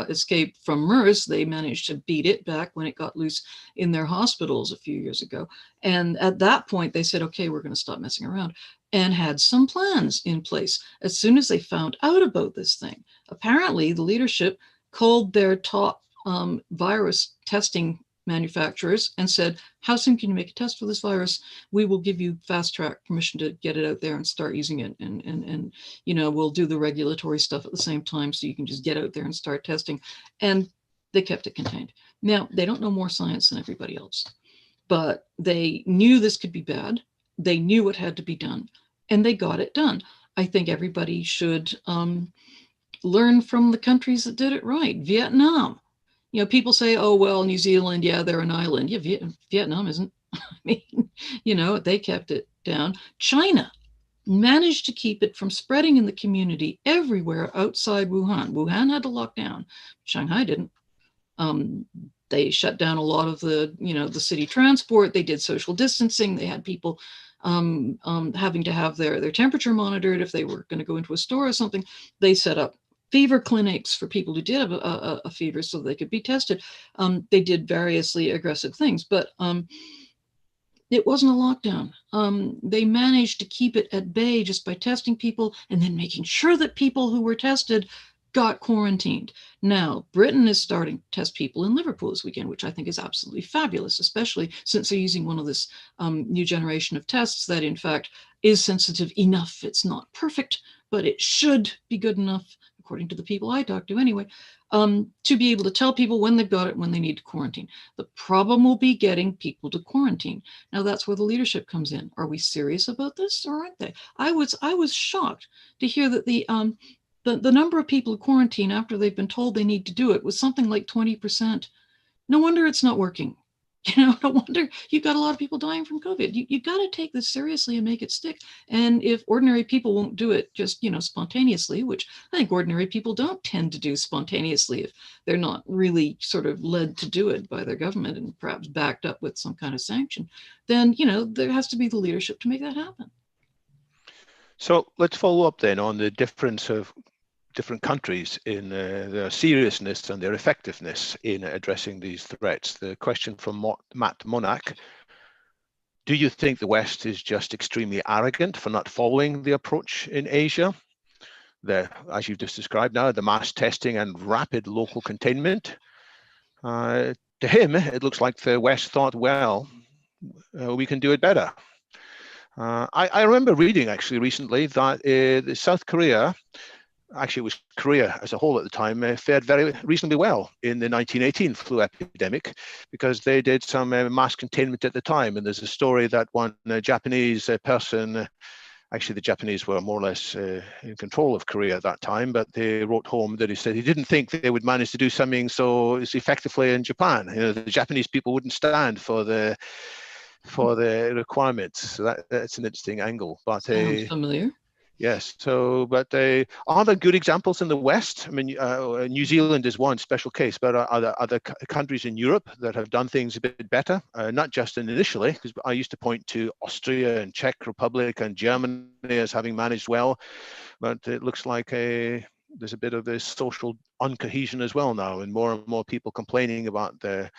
Speaker 2: escape from MERS. They managed to beat it back when it got loose in their hospitals a few years ago. And at that point, they said, okay, we're going to stop messing around, and had some plans in place as soon as they found out about this thing. Apparently, the leadership called their top virus testing manufacturers and said, how soon can you make a test for this virus? We will give you fast track permission to get it out there and start using it. And we'll do the regulatory stuff at the same time so you can just get out there and start testing. And they kept it contained. Now, they don't know more science than everybody else, but they knew this could be bad. They knew what had to be done, and they got it done. I think everybody should learn from the countries that did it right. Vietnam. People say, oh, well, New Zealand, yeah, they're an island. Yeah, Vietnam isn't. I mean, they kept it down. China managed to keep it from spreading in the community everywhere outside Wuhan. Wuhan had to lock down. Shanghai didn't. They shut down a lot of the city transport. They did social distancing. They had people having to have their temperature monitored if they were going to go into a store or something. They set up fever clinics for people who did have a fever so they could be tested. They did variously aggressive things, but it wasn't a lockdown. They managed to keep it at bay just by testing people and then making sure that people who were tested got quarantined. Now, Britain is starting to test people in Liverpool this weekend, which I think is absolutely fabulous, especially since they're using one of this new generation of tests that, in fact, is sensitive enough. It's not perfect, but it should be good enough, according to the people I talk to anyway, to be able to tell people when they've got it, when they need to quarantine. The problem will be getting people to quarantine. Now, that's where the leadership comes in. Are we serious about this, or aren't they? I was shocked to hear that the number of people who quarantine after they've been told they need to do it was something like 20%. No wonder it's not working. No wonder you've got a lot of people dying from COVID. You got to take this seriously and make it stick. And if ordinary people won't do it just, spontaneously, which I think ordinary people don't tend to do spontaneously if they're not really sort of led to do it by their government and perhaps backed up with some kind of sanction, then, there has to be the leadership to make that happen.
Speaker 1: So let's follow up then on the difference of different countries in their seriousness and their effectiveness in addressing these threats. The question from Matt Monack: Do you think the West is just extremely arrogant for not following the approach in Asia? As you've just described now, the mass testing and rapid local containment. To him, it looks like the West thought, well, we can do it better. I remember reading actually recently that South Korea, actually it was Korea as a whole at the time, fared very reasonably well in the 1918 flu epidemic because they did some mass containment at the time. And there's a story that one Japanese person, actually the Japanese were more or less in control of Korea at that time, but they wrote home that he said he didn't think they would manage to do something so effectively in Japan. You know, the Japanese people wouldn't stand for the requirements. So that's an interesting angle. But
Speaker 2: sounds familiar.
Speaker 1: yes. So, but are there good examples in the West? I mean, New Zealand is one special case, but are there other countries in Europe that have done things a bit better? Not just initially, because I used to point to Austria and Czech Republic and Germany as having managed well, but it looks like there's a bit of this social uncohesion as well now, and more people complaining about the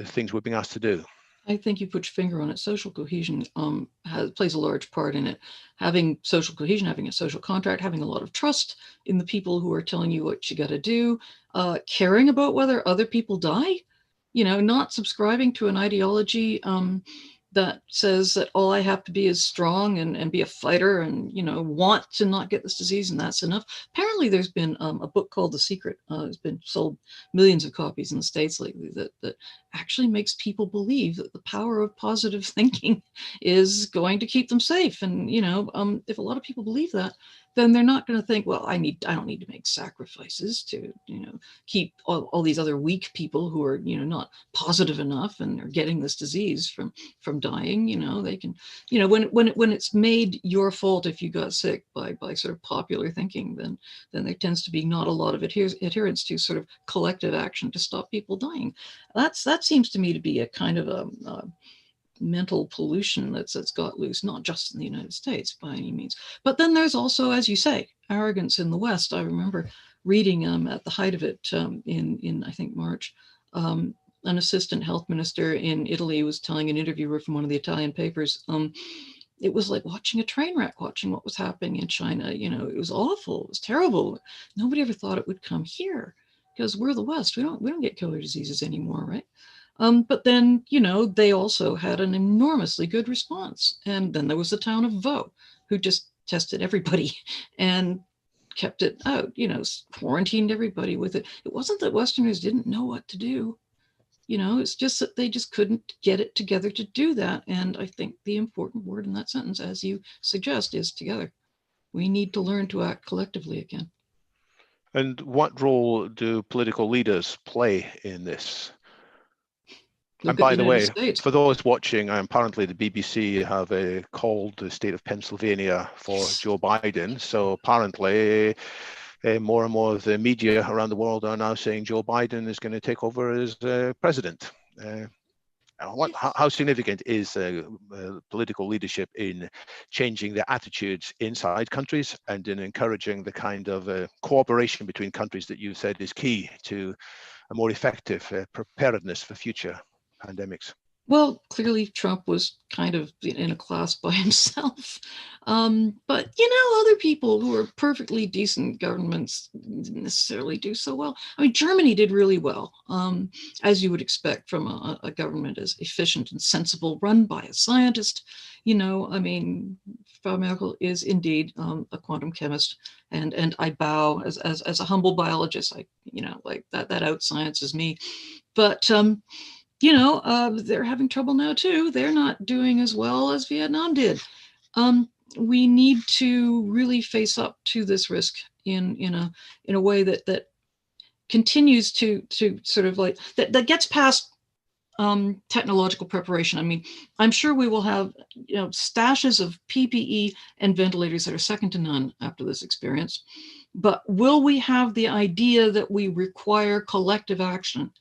Speaker 1: things we're being asked to do.
Speaker 2: I think you put your finger on it. Social cohesion plays a large part in it. Having social cohesion, having a social contract, having a lot of trust in the people who are telling you what you got to do, caring about whether other people die, you know, not subscribing to an ideology that says that all I have to be is strong and be a fighter and, you know, want to not get this disease and that's enough. Apparently there's been a book called The Secret. It's been sold millions of copies in the States lately that actually makes people believe that the power of positive thinking is going to keep them safe. And, you know, if a lot of people believe that, then they're not going to think, well, I don't need to make sacrifices to, you know, keep all these other weak people who are, you know, not positive enough and are getting this disease from dying. You know, they can, you know, when it's made your fault if you got sick by sort of popular thinking, then there tends to be not a lot of adherence to sort of collective action to stop people dying. That seems to me to be a kind of a mental pollution that's got loose, not just in the United States by any means. But then there's also, as you say, arrogance in the West. I remember reading at the height of it in I think March, an assistant health minister in Italy was telling an interviewer from one of the Italian papers, it was like watching a train wreck, watching what was happening in China. You know, it was awful. It was terrible. Nobody ever thought it would come here because we're the West. We don't get killer diseases anymore, right? But then, you know, they also had an enormously good response. And then there was the town of Vaud, who just tested everybody and kept it out, you know, quarantined everybody with it. It wasn't that Westerners didn't know what to do. You know, it's just that they just couldn't get it together to do that. And I think the important word in that sentence, as you suggest, is together. We need to learn to act collectively again.
Speaker 1: And what role do political leaders play in this? And by the way, for those watching, apparently the BBC have called the state of Pennsylvania for Joe Biden. So apparently more and more of the media around the world are now saying Joe Biden is going to take over as president. How significant is political leadership in changing the attitudes inside countries and in encouraging the kind of cooperation between countries that you said is key to a more effective preparedness for future pandemics?
Speaker 2: Well, clearly Trump was kind of in a class by himself. But, you know, other people who are perfectly decent governments didn't necessarily do so well. I mean, Germany did really well, as you would expect from a government as efficient and sensible, run by a scientist. You know, I mean, Frau Merkel is indeed a quantum chemist, and I bow as a humble biologist. You know, like that out-sciences me. But you know, they're having trouble now too. They're not doing as well as Vietnam did. We need to really face up to this risk in a way that continues to sort of like that gets past technological preparation. I mean, I'm sure we will have, you know, stashes of PPE and ventilators that are second to none after this experience. But will we have the idea that we require collective action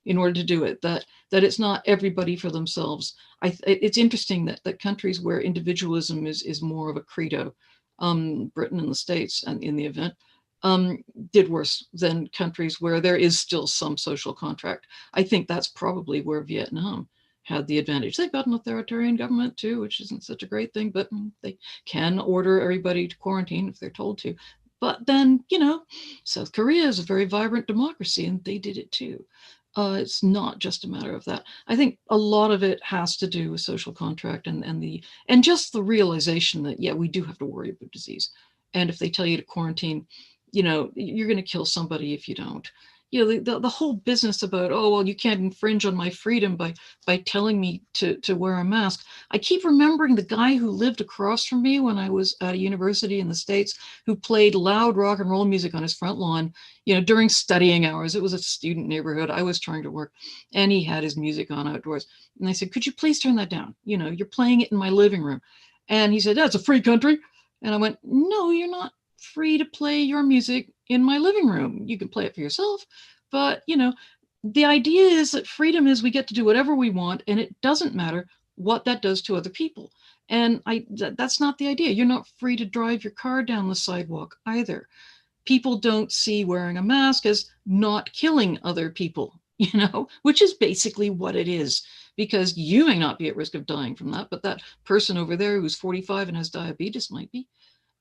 Speaker 2: in order to do it, that it's not everybody for themselves? It's interesting that countries where individualism is more of a credo, Britain and the States and in the event, did worse than countries where there is still some social contract. I think that's probably where Vietnam had the advantage. They've got an authoritarian government too, which isn't such a great thing, but they can order everybody to quarantine if they're told to. But then, South Korea is a very vibrant democracy, and they did it too. It's not just a matter of that. I think a lot of it has to do with social contract and just the realization that, yeah, we do have to worry about disease. And if they tell you to quarantine, you're going to kill somebody if you don't. The whole business about, oh, well, you can't infringe on my freedom by telling me to wear a mask. I keep remembering the guy who lived across from me when I was at a university in the States, who played loud rock and roll music on his front lawn, during studying hours. It was a student neighborhood. I was trying to work, and he had his music on outdoors. And I said, could you please turn that down? You're playing it in my living room. And he said, that's a free country. And I went, no, you're not free to play your music in my living room. You can play it for yourself, but the idea is that freedom is we get to do whatever we want, and it doesn't matter what that does to other people. And that's not the idea. You're not free to drive your car down the sidewalk either. People don't see wearing a mask as not killing other people, which is basically what it is, because you may not be at risk of dying from that, but that person over there who's 45 and has diabetes might be,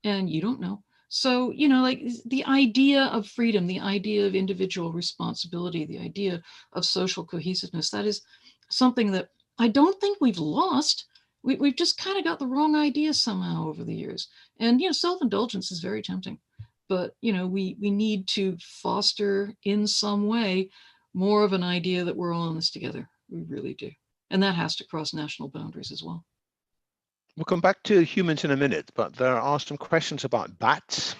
Speaker 2: and you don't know. So, like the idea of freedom, the idea of individual responsibility, the idea of social cohesiveness, that is something that I don't think we've lost. We've just kind of got the wrong idea somehow over the years. And, self-indulgence is very tempting. But, we need to foster in some way more of an idea that we're all in this together. We really do. And that has to cross national boundaries as well.
Speaker 1: We'll come back to humans in a minute, but there are some questions about bats.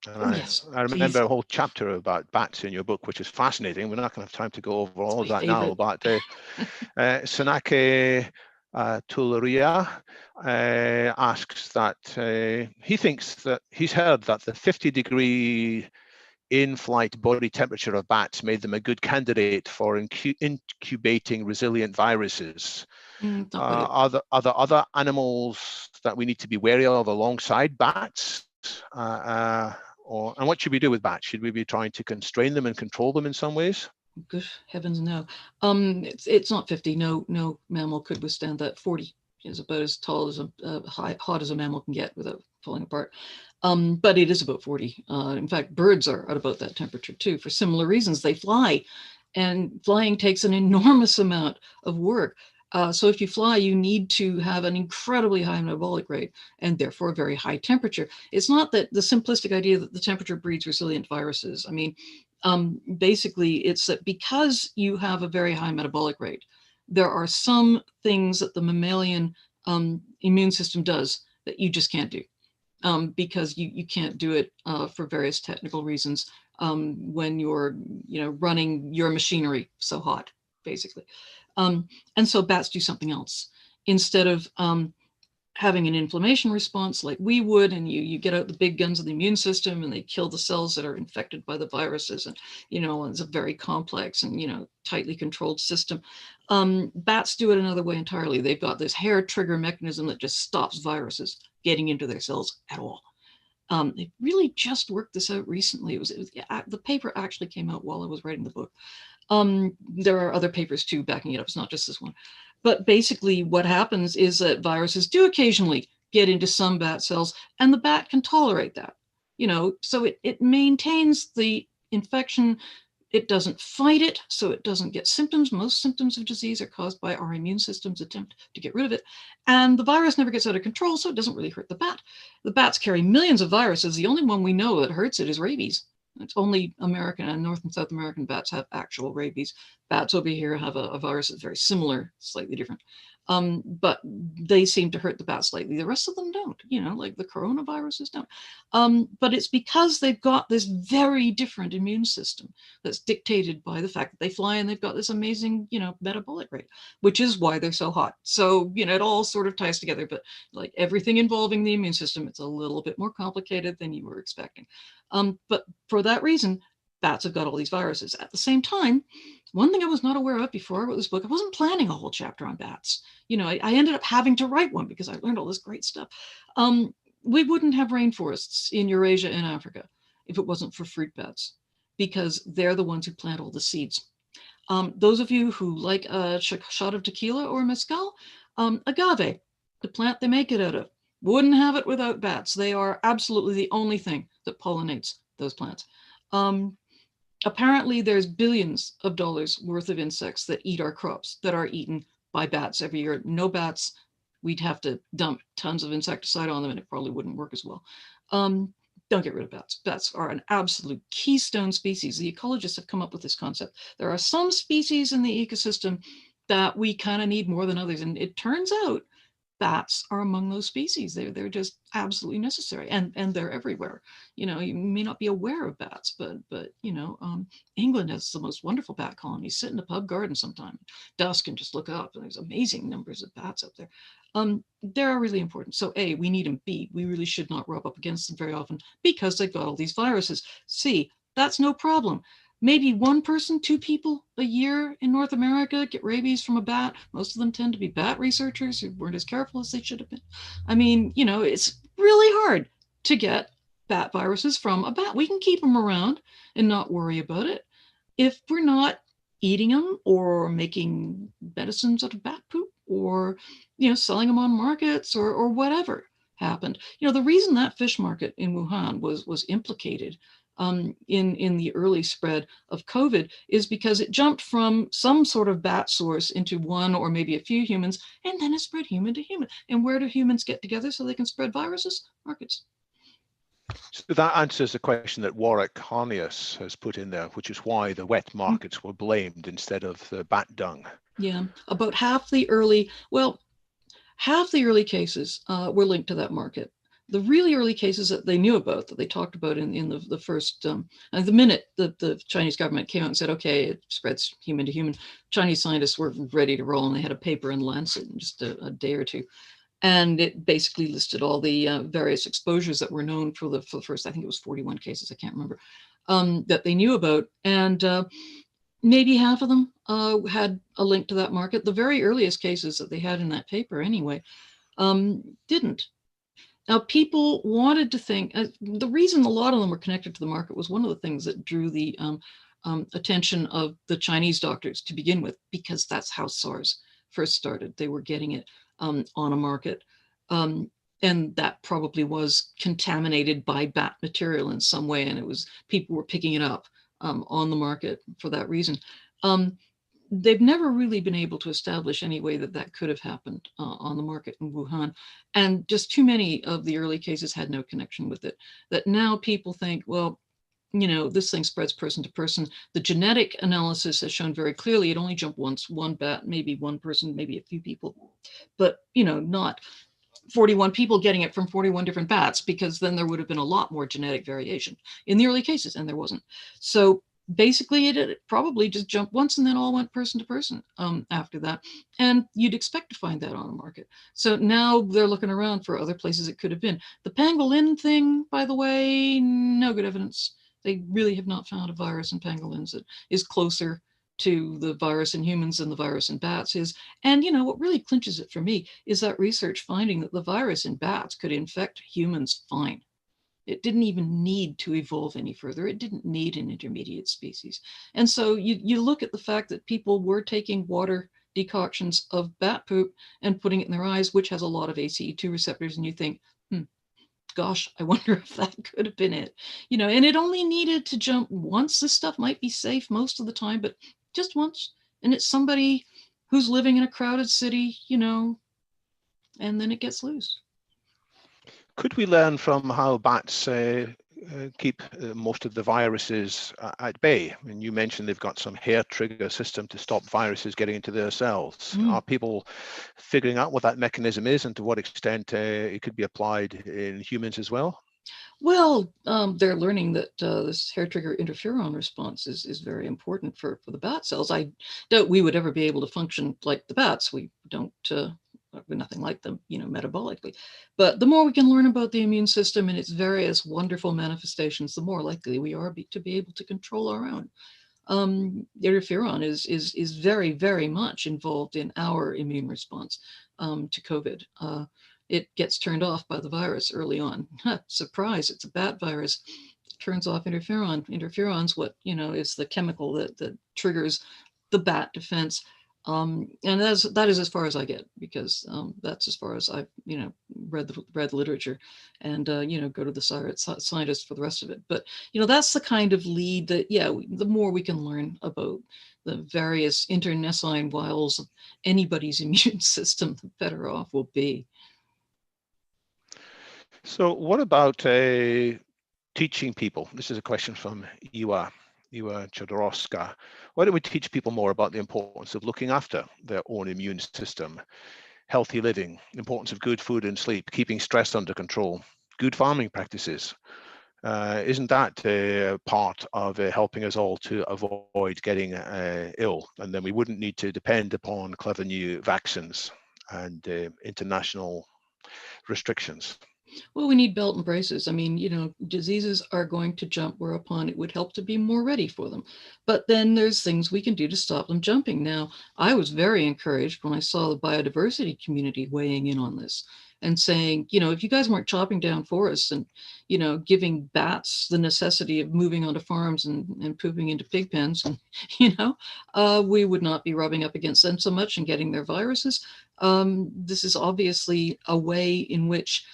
Speaker 1: And
Speaker 2: yes,
Speaker 1: I remember a whole chapter about bats in your book, which is fascinating. We're not going to have time to go over all of that now, but Sanake Tularia asks that he thinks that he's heard that the 50-degree in-flight body temperature of bats made them a good candidate for incubating resilient viruses. Are there other animals that we need to be wary of alongside bats? And what should we do with bats? Should we be trying to constrain them and control them in some ways?
Speaker 2: Good heavens, no. It's not 50. No mammal could withstand that. 40 is about as tall as hot as a mammal can get without falling apart. But it is about 40. In fact, birds are at about that temperature too, for similar reasons. They fly, and flying takes an enormous amount of work. So if you fly, you need to have an incredibly high metabolic rate and therefore a very high temperature. It's not that the simplistic idea that the temperature breeds resilient viruses. I mean, basically, it's that because you have a very high metabolic rate, there are some things that the mammalian immune system does that you just can't do. Because you can't do it for various technical reasons when you're running your machinery so hot, basically. And so bats do something else. Instead of having an inflammation response like we would, and you get out the big guns of the immune system and they kill the cells that are infected by the viruses, and it's a very complex and tightly controlled system. Bats do it another way entirely. They've got this hair trigger mechanism that just stops viruses getting into their cells at all. They really just worked this out recently. The paper actually came out while I was writing the book. There are other papers too backing it up. It's not just this one. But basically what happens is that viruses do occasionally get into some bat cells, and the bat can tolerate that. So it maintains the infection. It doesn't fight it, so it doesn't get symptoms. Most symptoms of disease are caused by our immune system's attempt to get rid of it. And the virus never gets out of control, so it doesn't really hurt the bat. The bats carry millions of viruses. The only one we know that hurts it is rabies. It's only American and North and South American bats have actual rabies. Bats over here have a virus that's very similar, slightly different. But they seem to hurt the bat slightly. The rest of them don't, like the coronaviruses don't. But it's because they've got this very different immune system that's dictated by the fact that they fly and they've got this amazing, metabolic rate, which is why they're so hot. So, it all sort of ties together, but like everything involving the immune system, it's a little bit more complicated than you were expecting. But for that reason, bats have got all these viruses. At the same time, one thing I was not aware of before I wrote this book, I wasn't planning a whole chapter on bats. I ended up having to write one because I learned all this great stuff. We wouldn't have rainforests in Eurasia and Africa if it wasn't for fruit bats, because they're the ones who plant all the seeds. Those of you who like a shot of tequila or mezcal, agave, the plant they make it out of, wouldn't have it without bats. They are absolutely the only thing that pollinates those plants. Apparently, there's billions of dollars worth of insects that eat our crops that are eaten by bats every year. No bats, we'd have to dump tons of insecticide on them and it probably wouldn't work as well. Don't get rid of bats. Bats are an absolute keystone species. The ecologists have come up with this concept. There are some species in the ecosystem that we kind of need more than others. And it turns out bats are among those species. They're just absolutely necessary, and they're everywhere. You know, you may not be aware of bats, but you know, England has the most wonderful bat colonies. Sit in the pub garden sometime, dusk, and just look up, and there's amazing numbers of bats up there. They're really important. So A, we need them. B, we really should not rub up against them very often because they've got all these viruses. C, that's no problem. Maybe one person, two people a year in North America get rabies from a bat. Most of them tend to be bat researchers who weren't as careful as they should have been. I mean, you know, it's really hard to get bat viruses from a bat. We can keep them around and not worry about it if we're not eating them or making medicines out of bat poop or, you know, selling them on markets or whatever happened. You know, the reason that fish market in Wuhan was implicated in the early spread of COVID is because it jumped from some sort of bat source into one or maybe a few humans, and then it spread human to human. And where do humans get together so they can spread viruses? Markets.
Speaker 1: So that answers the question that Warwick Harnius has put in there, which is why the wet markets were blamed instead of the bat dung.
Speaker 2: Yeah, about half the early cases were linked to that market. The really early cases that they knew about, that they talked about in the first, the minute that the Chinese government came out and said, okay, it spreads human to human, Chinese scientists were ready to roll, and they had a paper in Lancet in just a day or two. And it basically listed all the various exposures that were known for the first, I think it was 41 cases, I can't remember, that they knew about. And maybe half of them had a link to that market. The very earliest cases that they had in that paper anyway, didn't. Now, people wanted to think, the reason a lot of them were connected to the market was one of the things that drew the attention of the Chinese doctors to begin with, because that's how SARS first started. They were getting it on a market. And that probably was contaminated by bat material in some way. And it was, people were picking it up on the market for that reason. They've never really been able to establish any way that that could have happened on the market in Wuhan. And just too many of the early cases had no connection with it, that now people think, well, you know, this thing spreads person to person. The genetic analysis has shown very clearly it only jumped once, one bat, maybe one person, maybe a few people, but, you know, not 41 people getting it from 41 different bats, because then there would have been a lot more genetic variation in the early cases, and there wasn't. So basically it probably just jumped once and then all went person to person after that. And you'd expect to find that on the market. So now they're looking around for other places it could have been. The pangolin thing, by the way, no good evidence. They really have not found a virus in pangolins that is closer to the virus in humans than the virus in bats is. And you know, what really clinches it for me is that research finding that the virus in bats could infect humans fine. It didn't even need to evolve any further. It didn't need an intermediate species. And so you look at the fact that people were taking water decoctions of bat poop and putting it in their eyes, which has a lot of ACE2 receptors, and you think, gosh, I wonder if that could have been it. You know, and it only needed to jump once. This stuff might be safe most of the time, but just once. And it's somebody who's living in a crowded city, you know, and then it gets loose.
Speaker 1: Could we learn from how bats keep most of the viruses at bay? I mean, you mentioned they've got some hair trigger system to stop viruses getting into their cells. Are people figuring out what that mechanism is and to what extent it could be applied in humans as well?
Speaker 2: Well, they're learning that this hair trigger interferon response is very important for the bat cells. I doubt we would ever be able to function like the bats. We don't, we're nothing like them, you know, metabolically. But the more we can learn about the immune system and its various wonderful manifestations, the more likely we are to be able to control our own. Interferon is very, very much involved in our immune response to COVID. It gets turned off by the virus early on. Surprise, it's a bat virus. It turns off interferon. Interferon's what, you know, is the chemical that triggers the bat defense. And that is as far as I get, because that's as far as I've, read literature, and, go to the scientists for the rest of it. But, that's the kind of lead that, the more we can learn about the various internecine wiles of anybody's immune system, the better off we'll be.
Speaker 1: So what about teaching people? This is a question from Iwa Chodorowska. Why don't we teach people more about the importance of looking after their own immune system, healthy living, importance of good food and sleep, keeping stress under control, good farming practices? Isn't that part of helping us all to avoid getting ill? And then we wouldn't need to depend upon clever new vaccines and international restrictions.
Speaker 2: Well, we need belt and braces. I mean, diseases are going to jump, whereupon it would help to be more ready for them. But then there's things we can do to stop them jumping. Now, I was very encouraged when I saw the biodiversity community weighing in on this and saying, if you guys weren't chopping down forests and, giving bats the necessity of moving onto farms and pooping into pig pens, and, we would not be rubbing up against them so much and getting their viruses. This is obviously a way in which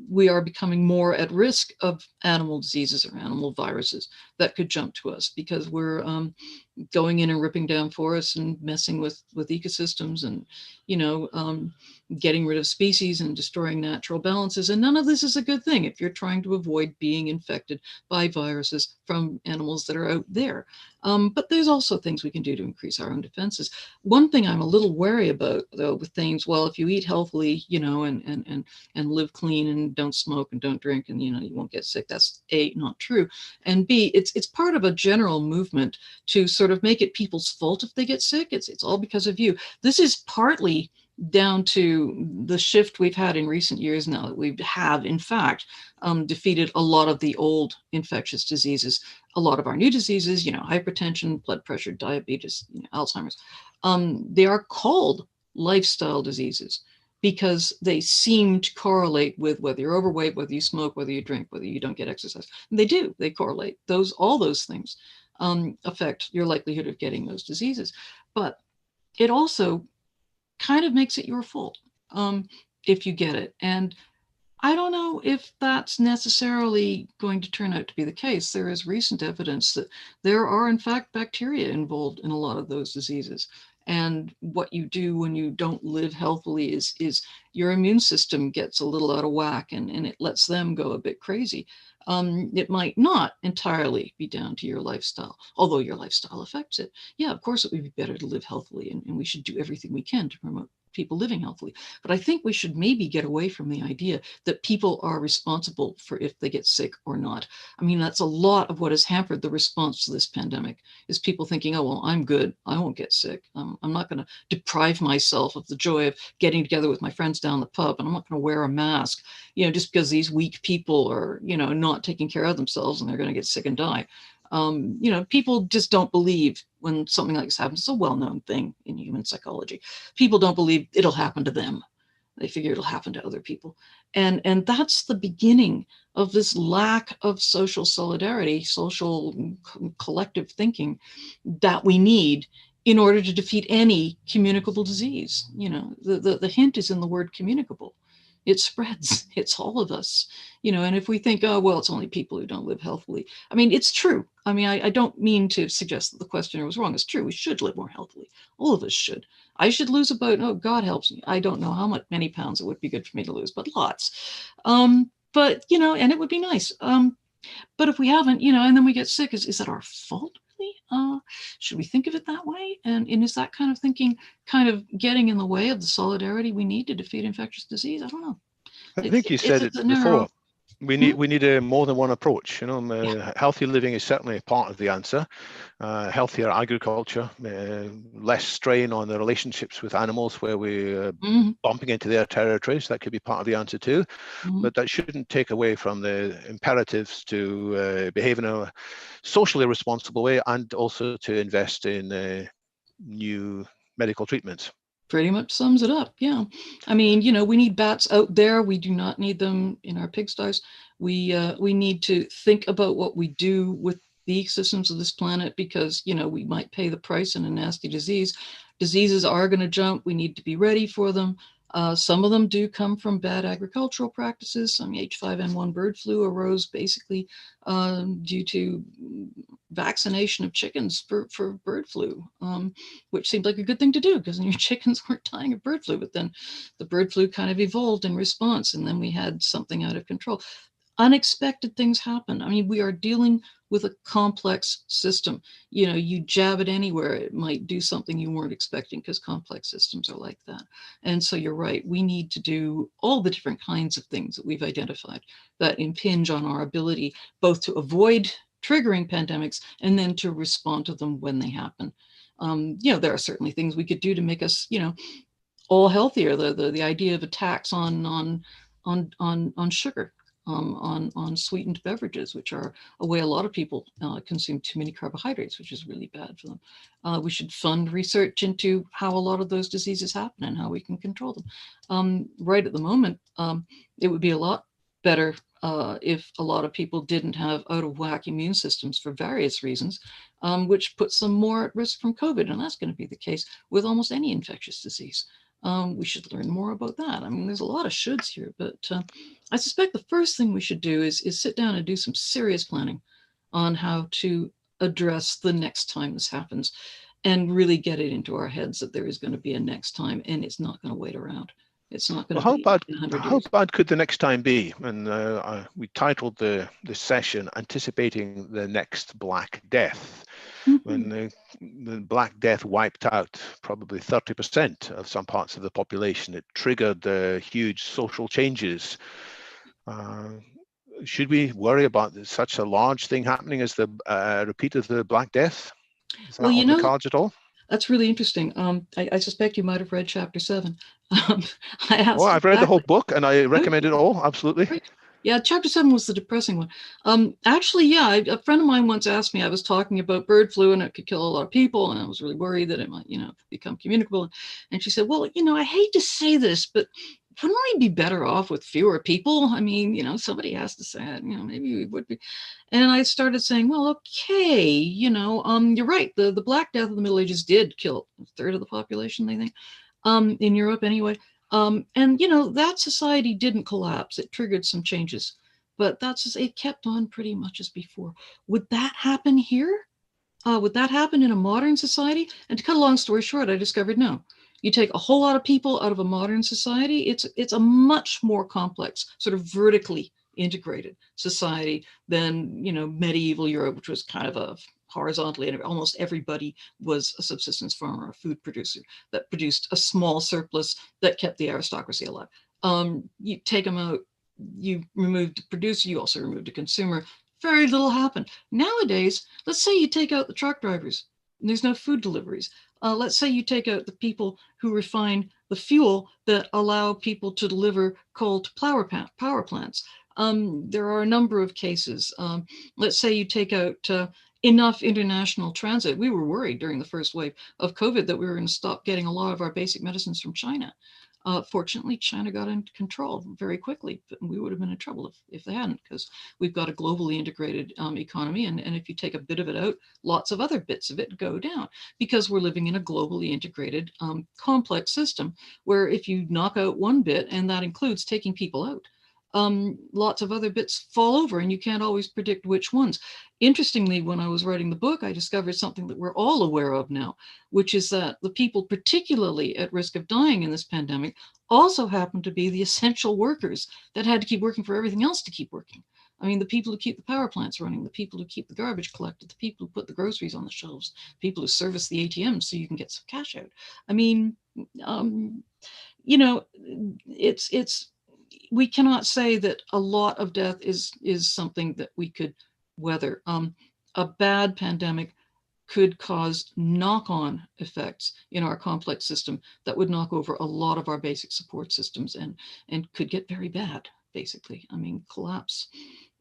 Speaker 2: we are becoming more at risk of animal diseases or animal viruses that could jump to us, because we're going in and ripping down forests and messing with ecosystems, and getting rid of species and destroying natural balances. And none of this is a good thing if you're trying to avoid being infected by viruses from animals that are out there. But there's also things we can do to increase our own defenses. One thing I'm a little wary about, though, with things, well, if you eat healthily, and live clean and don't smoke and don't drink, and you won't get sick, that's A, not true, and B, it's part of a general movement to sort of make it people's fault if they get sick. It's all because of you. This is partly down to the shift we've had in recent years now, that we have, in fact, defeated a lot of the old infectious diseases. A lot of our new diseases, hypertension, blood pressure, diabetes, Alzheimer's, they are called lifestyle diseases because they seem to correlate with whether you're overweight, whether you smoke, whether you drink, whether you don't get exercise. And they do, they correlate. All those things affect your likelihood of getting those diseases. But it also kind of makes it your fault if you get it. And I don't know if that's necessarily going to turn out to be the case. There is recent evidence that there are, in fact, bacteria involved in a lot of those diseases. And what you do when you don't live healthily is your immune system gets a little out of whack, and it lets them go a bit crazy. It might not entirely be down to your lifestyle, although your lifestyle affects it. Yeah, of course, it would be better to live healthily, and we should do everything we can to promote people living healthily. But I think we should maybe get away from the idea that people are responsible for if they get sick or not. I mean, that's a lot of what has hampered the response to this pandemic, is people thinking, oh, well, I'm good, I won't get sick. I'm not going to deprive myself of the joy of getting together with my friends down the pub, and I'm not going to wear a mask, just because these weak people are, not taking care of themselves and they're going to get sick and die. People just don't believe when something like this happens. It's a well-known thing in human psychology. People don't believe it'll happen to them. They figure it'll happen to other people. And that's the beginning of this lack of social solidarity, social collective thinking that we need in order to defeat any communicable disease. The hint is in the word communicable. It spreads. It's all of us, and if we think, oh, well, it's only people who don't live healthily. I mean, it's true. I mean, I don't mean to suggest that the questioner was wrong. It's true. We should live more healthily. All of us should. I should lose about, oh, God helps me, I don't know how many pounds it would be good for me to lose, but lots. But, and it would be nice. But if we haven't, and then we get sick, is that our fault? Should we think of it that way? And is that kind of thinking kind of getting in the way of the solidarity we need to defeat infectious disease? I don't know.
Speaker 1: I think you said it before. We need a more than one approach. Healthy living is certainly a part of the answer. Healthier agriculture, less strain on the relationships with animals where we're bumping into their territories. That could be part of the answer too. But that shouldn't take away from the imperatives to behave in a socially responsible way, and also to invest in new medical treatments.
Speaker 2: Pretty much sums it up. Yeah. I mean, we need bats out there. We do not need them in our pigsties. We need to think about what we do with the ecosystems of this planet because, you know, we might pay the price in a nasty disease. Diseases are going to jump. We need to be ready for them. Some of them do come from bad agricultural practices. I mean, H5N1 bird flu arose basically due to vaccination of chickens for bird flu, which seemed like a good thing to do because your chickens weren't dying of bird flu. But then the bird flu kind of evolved in response, and then we had something out of control. Unexpected things happen. I mean, we are dealing with a complex system. You know, you jab it anywhere, it might do something you weren't expecting because complex systems are like that. And so you're right, we need to do all the different kinds of things that we've identified that impinge on our ability both to avoid triggering pandemics and then to respond to them when they happen. You know, there are certainly things we could do to make us, you know, all healthier. The idea of a tax on sugar, on sweetened beverages, which are a way a lot of people consume too many carbohydrates, which is really bad for them. We should fund research into how a lot of those diseases happen and how we can control them. Right at the moment, it would be a lot better if a lot of people didn't have out of whack immune systems for various reasons, which puts them more at risk from COVID. And that's going to be the case with almost any infectious disease. We should learn more about that. I mean, there's a lot of shoulds here, but I suspect the first thing we should do is sit down and do some serious planning on how to address the next time this happens and really get it into our heads that there is going to be a next time and it's not going to wait around. It's not going to be in 100 years.
Speaker 1: How bad could the next time be? And we titled the session "Anticipating the Next Black Death." When the Black Death wiped out probably 30% of some parts of the population, it triggered huge social changes. Should we worry about such a large thing happening as the repeat of the Black Death? Is that on the cards at all?
Speaker 2: That's really interesting. I suspect you might have read chapter 7.
Speaker 1: I've read the whole book and I recommend it all, absolutely.
Speaker 2: Right. Yeah, chapter 7 was the depressing one. Actually, yeah, a friend of mine once asked me, I was talking about bird flu and it could kill a lot of people, and I was really worried that it might, you know, become communicable. And she said, well, you know, I hate to say this, but wouldn't we be better off with fewer people? I mean, you know, somebody has to say it, you know, maybe we would be. And I started saying, well, okay, you know, you're right. The Black Death of the Middle Ages did kill a third of the population, they think, in Europe anyway. And, you know, that society didn't collapse. It triggered some changes, but it kept on pretty much as before. Would that happen here? Would that happen in a modern society? And to cut a long story short, I discovered no. You take a whole lot of people out of a modern society, it's a much more complex, sort of vertically integrated society than, you know, medieval Europe, which was kind of a horizontally, and almost everybody was a subsistence farmer, a food producer that produced a small surplus that kept the aristocracy alive. You take them out, you remove the producer, you also remove the consumer. Very little happened. Nowadays, let's say you take out the truck drivers, and there's no food deliveries. Let's say you take out the people who refine the fuel that allow people to deliver coal to power plants. There are a number of cases. Let's say you take out enough international transit. We were worried during the first wave of COVID that we were going to stop getting a lot of our basic medicines from China. Fortunately, China got into control very quickly, but we would have been in trouble if they hadn't, because we've got a globally integrated economy. And if you take a bit of it out, lots of other bits of it go down, because we're living in a globally integrated complex system where if you knock out one bit, and that includes taking people out, lots of other bits fall over and you can't always predict which ones. Interestingly, when I was writing the book, I discovered something that we're all aware of now, which is that the people particularly at risk of dying in this pandemic also happen to be the essential workers that had to keep working for everything else to keep working. I mean, the people who keep the power plants running, the people who keep the garbage collected, the people who put the groceries on the shelves, people who service the ATMs so you can get some cash out. I mean, you know, we cannot say that a lot of death is something that we could weather. A bad pandemic could cause knock-on effects in our complex system that would knock over a lot of our basic support systems and could get very bad, basically. I mean, collapse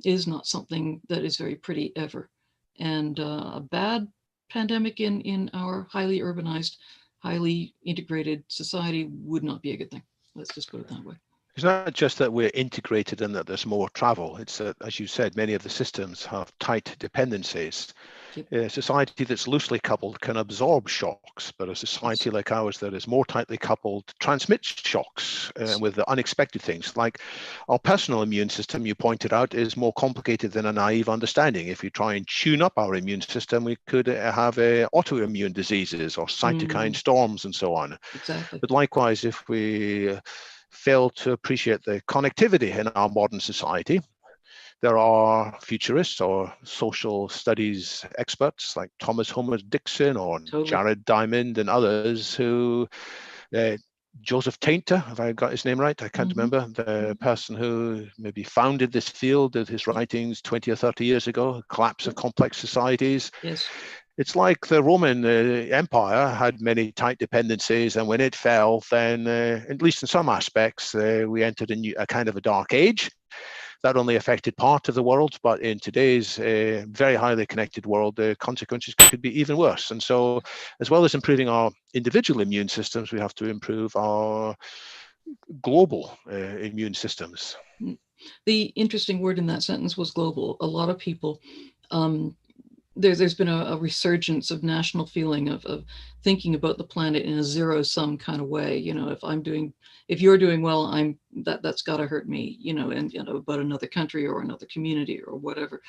Speaker 2: is not something that is very pretty ever. And a bad pandemic in our highly urbanized, highly integrated society would not be a good thing. Let's just put it that way.
Speaker 1: It's not just that we're integrated and that there's more travel. It's that, as you said, many of the systems have tight dependencies.
Speaker 2: Yep.
Speaker 1: A society that's loosely coupled can absorb shocks, but a society like ours that is more tightly coupled transmits shocks with the unexpected things. Like our personal immune system, you pointed out, is more complicated than a naive understanding. If you try and tune up our immune system, we could have autoimmune diseases or cytokine storms and so on.
Speaker 2: Exactly.
Speaker 1: But likewise, if we fail to appreciate the connectivity in our modern society, there are futurists or social studies experts like Thomas Homer Dixon or Jared Diamond and others who, Joseph Tainter, have I got his name right? I can't remember. The person who maybe founded this field of his writings 20 or 30 years ago, Collapse of Complex Societies.
Speaker 2: Yes.
Speaker 1: It's like the Roman Empire had many tight dependencies, and when it fell, then, at least in some aspects, we entered a kind of a dark age. That only affected part of the world, but in today's very highly connected world, the consequences could be even worse. And so, as well as improving our individual immune systems, we have to improve our global immune systems.
Speaker 2: The interesting word in that sentence was global. A lot of people, there's been a resurgence of national feeling of thinking about the planet in a zero-sum kind of way. You know, if you're doing well, that's got to hurt me. You know, and about another country or another community or whatever.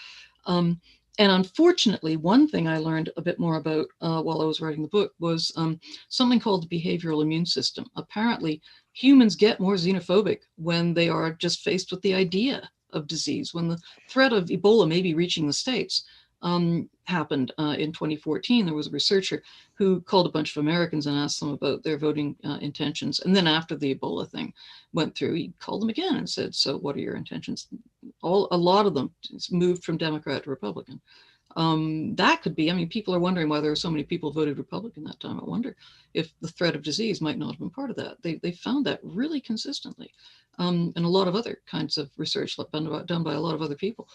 Speaker 2: And unfortunately, one thing I learned a bit more about while I was writing the book was something called the behavioral immune system. Apparently, humans get more xenophobic when they are just faced with the idea of disease, when the threat of Ebola maybe reaching the States. Happened in 2014. There was a researcher who called a bunch of Americans and asked them about their voting intentions. And then after the Ebola thing went through, he called them again and said, so what are your intentions? A lot of them moved from Democrat to Republican. That could be, I mean, people are wondering why there are so many people voted Republican that time. I wonder if the threat of disease might not have been part of that. They found that really consistently. And a lot of other kinds of research done by a lot of other people.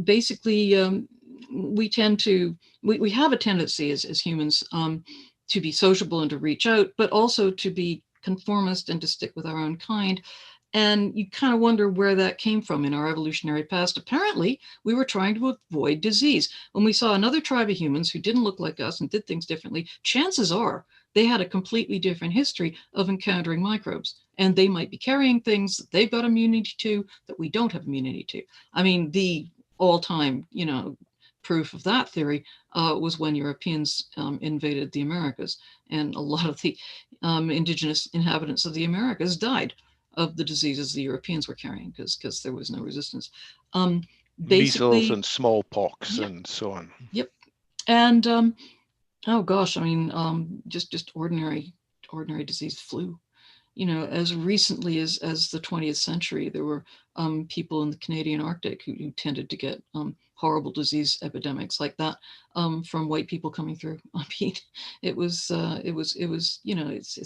Speaker 2: Basically, we have a tendency as humans to be sociable and to reach out, but also to be conformist and to stick with our own kind. And you kind of wonder where that came from in our evolutionary past. Apparently, we were trying to avoid disease. When we saw another tribe of humans who didn't look like us and did things differently, chances are they had a completely different history of encountering microbes. And they might be carrying things that they've got immunity to that we don't have immunity to. I mean, the all-time, proof of that theory was when Europeans invaded the Americas, and a lot of the indigenous inhabitants of the Americas died of the diseases the Europeans were carrying because there was no resistance.
Speaker 1: Measles and smallpox,
Speaker 2: yep,
Speaker 1: and so on.
Speaker 2: Yep, and oh gosh, I mean, just ordinary disease, flu. As recently as the 20th century, there were people in the Canadian Arctic who tended to get horrible disease epidemics like that from white people coming through. I mean, it's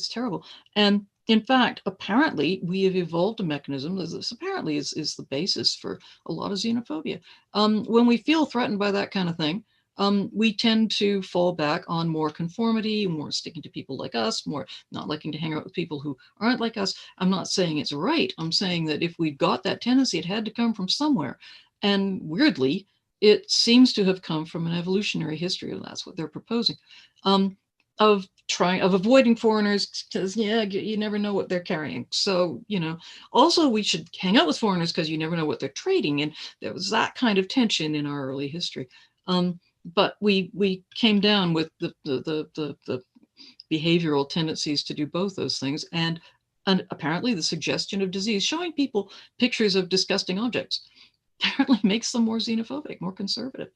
Speaker 2: terrible. And in fact, apparently, we have evolved a mechanism. This apparently is the basis for a lot of xenophobia. When we feel threatened by that kind of thing, we tend to fall back on more conformity, more sticking to people like us, more not liking to hang out with people who aren't like us. I'm not saying it's right. I'm saying that if we've got that tendency, it had to come from somewhere. And weirdly, it seems to have come from an evolutionary history, and that's what they're proposing, of avoiding foreigners because, you never know what they're carrying. So, also we should hang out with foreigners because you never know what they're trading. And there was that kind of tension in our early history. But we came down with the behavioral tendencies to do both those things, and apparently the suggestion of disease, showing people pictures of disgusting objects, apparently makes them more xenophobic, more conservative.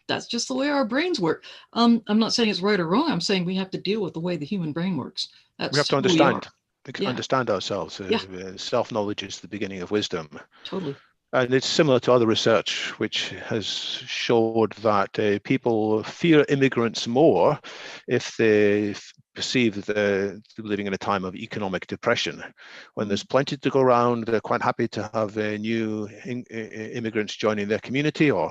Speaker 2: That's just the way our brains work. I'm not saying it's right or wrong. I'm saying we have to deal with the way the human brain works.
Speaker 1: We have to understand ourselves. Self-knowledge is the beginning of wisdom.
Speaker 2: Totally.
Speaker 1: And it's similar to other research, which has showed that people fear immigrants more if they perceive they're living in a time of economic depression. When there's plenty to go around, they're quite happy to have new immigrants joining their community, or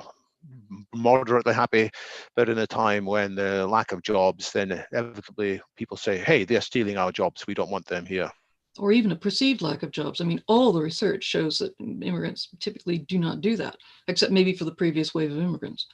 Speaker 1: moderately happy. But in a time when the lack of jobs, then inevitably people say, hey, they're stealing our jobs. We don't want them here.
Speaker 2: or even a perceived lack of jobs. I mean, all the research shows that immigrants typically do not do that, except maybe for the previous wave of immigrants.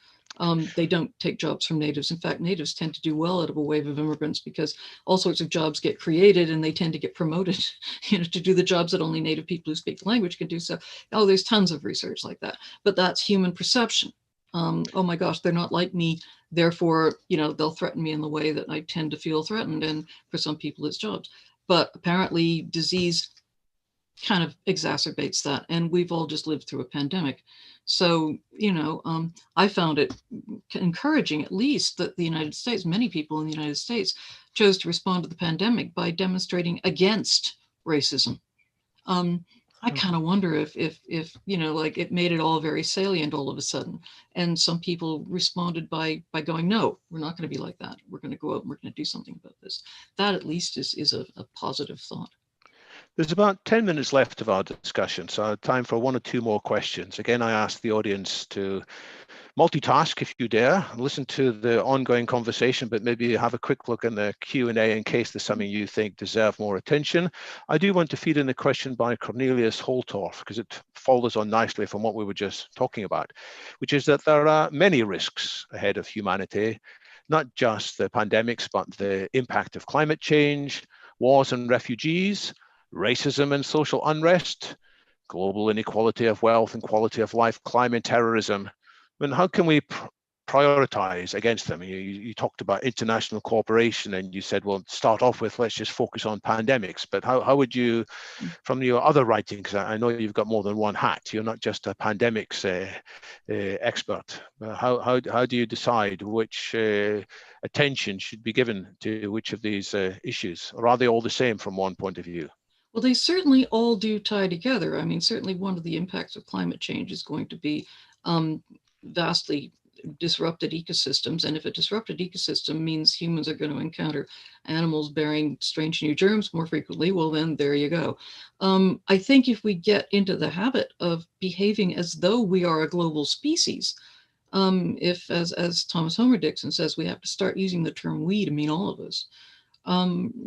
Speaker 2: They don't take jobs from natives. In fact, natives tend to do well out of a wave of immigrants because all sorts of jobs get created and they tend to get promoted, to do the jobs that only native people who speak the language can do. So, there's tons of research like that, but that's human perception. Oh my gosh, they're not like me. Therefore, they'll threaten me in the way that I tend to feel threatened. And for some people, it's jobs. But apparently disease kind of exacerbates that. And we've all just lived through a pandemic. So, I found it encouraging, at least, that the United States, many people in the United States, chose to respond to the pandemic by demonstrating against racism. I kind of wonder if like it made it all very salient all of a sudden. And some people responded by going, no, we're not going to be like that. We're going to go out and we're going to do something about this. That at least is a positive thought.
Speaker 1: There's about 10 minutes left of our discussion, so time for one or two more questions. Again, I ask the audience to multitask if you dare, listen to the ongoing conversation, but maybe have a quick look in the Q&A in case there's something you think deserve more attention. I do want to feed in the question by Cornelius Holtorf, because it follows on nicely from what we were just talking about, which is that there are many risks ahead of humanity, not just the pandemics, but the impact of climate change, wars and refugees, racism and social unrest, global inequality of wealth and quality of life, climate terrorism. I mean, how can we prioritize against them? You talked about international cooperation and you said, well, start off with, let's just focus on pandemics. But how would you, from your other writing, because I know you've got more than one hat, you're not just a pandemics expert. How do you decide which attention should be given to which of these issues? Or are they all the same from one point of view?
Speaker 2: Well, they certainly all do tie together. I mean, certainly one of the impacts of climate change is going to be vastly disrupted ecosystems. And if a disrupted ecosystem means humans are going to encounter animals bearing strange new germs more frequently, well, then there you go. I think if we get into the habit of behaving as though we are a global species, if, as Thomas Homer Dixon says, we have to start using the term we to mean all of us,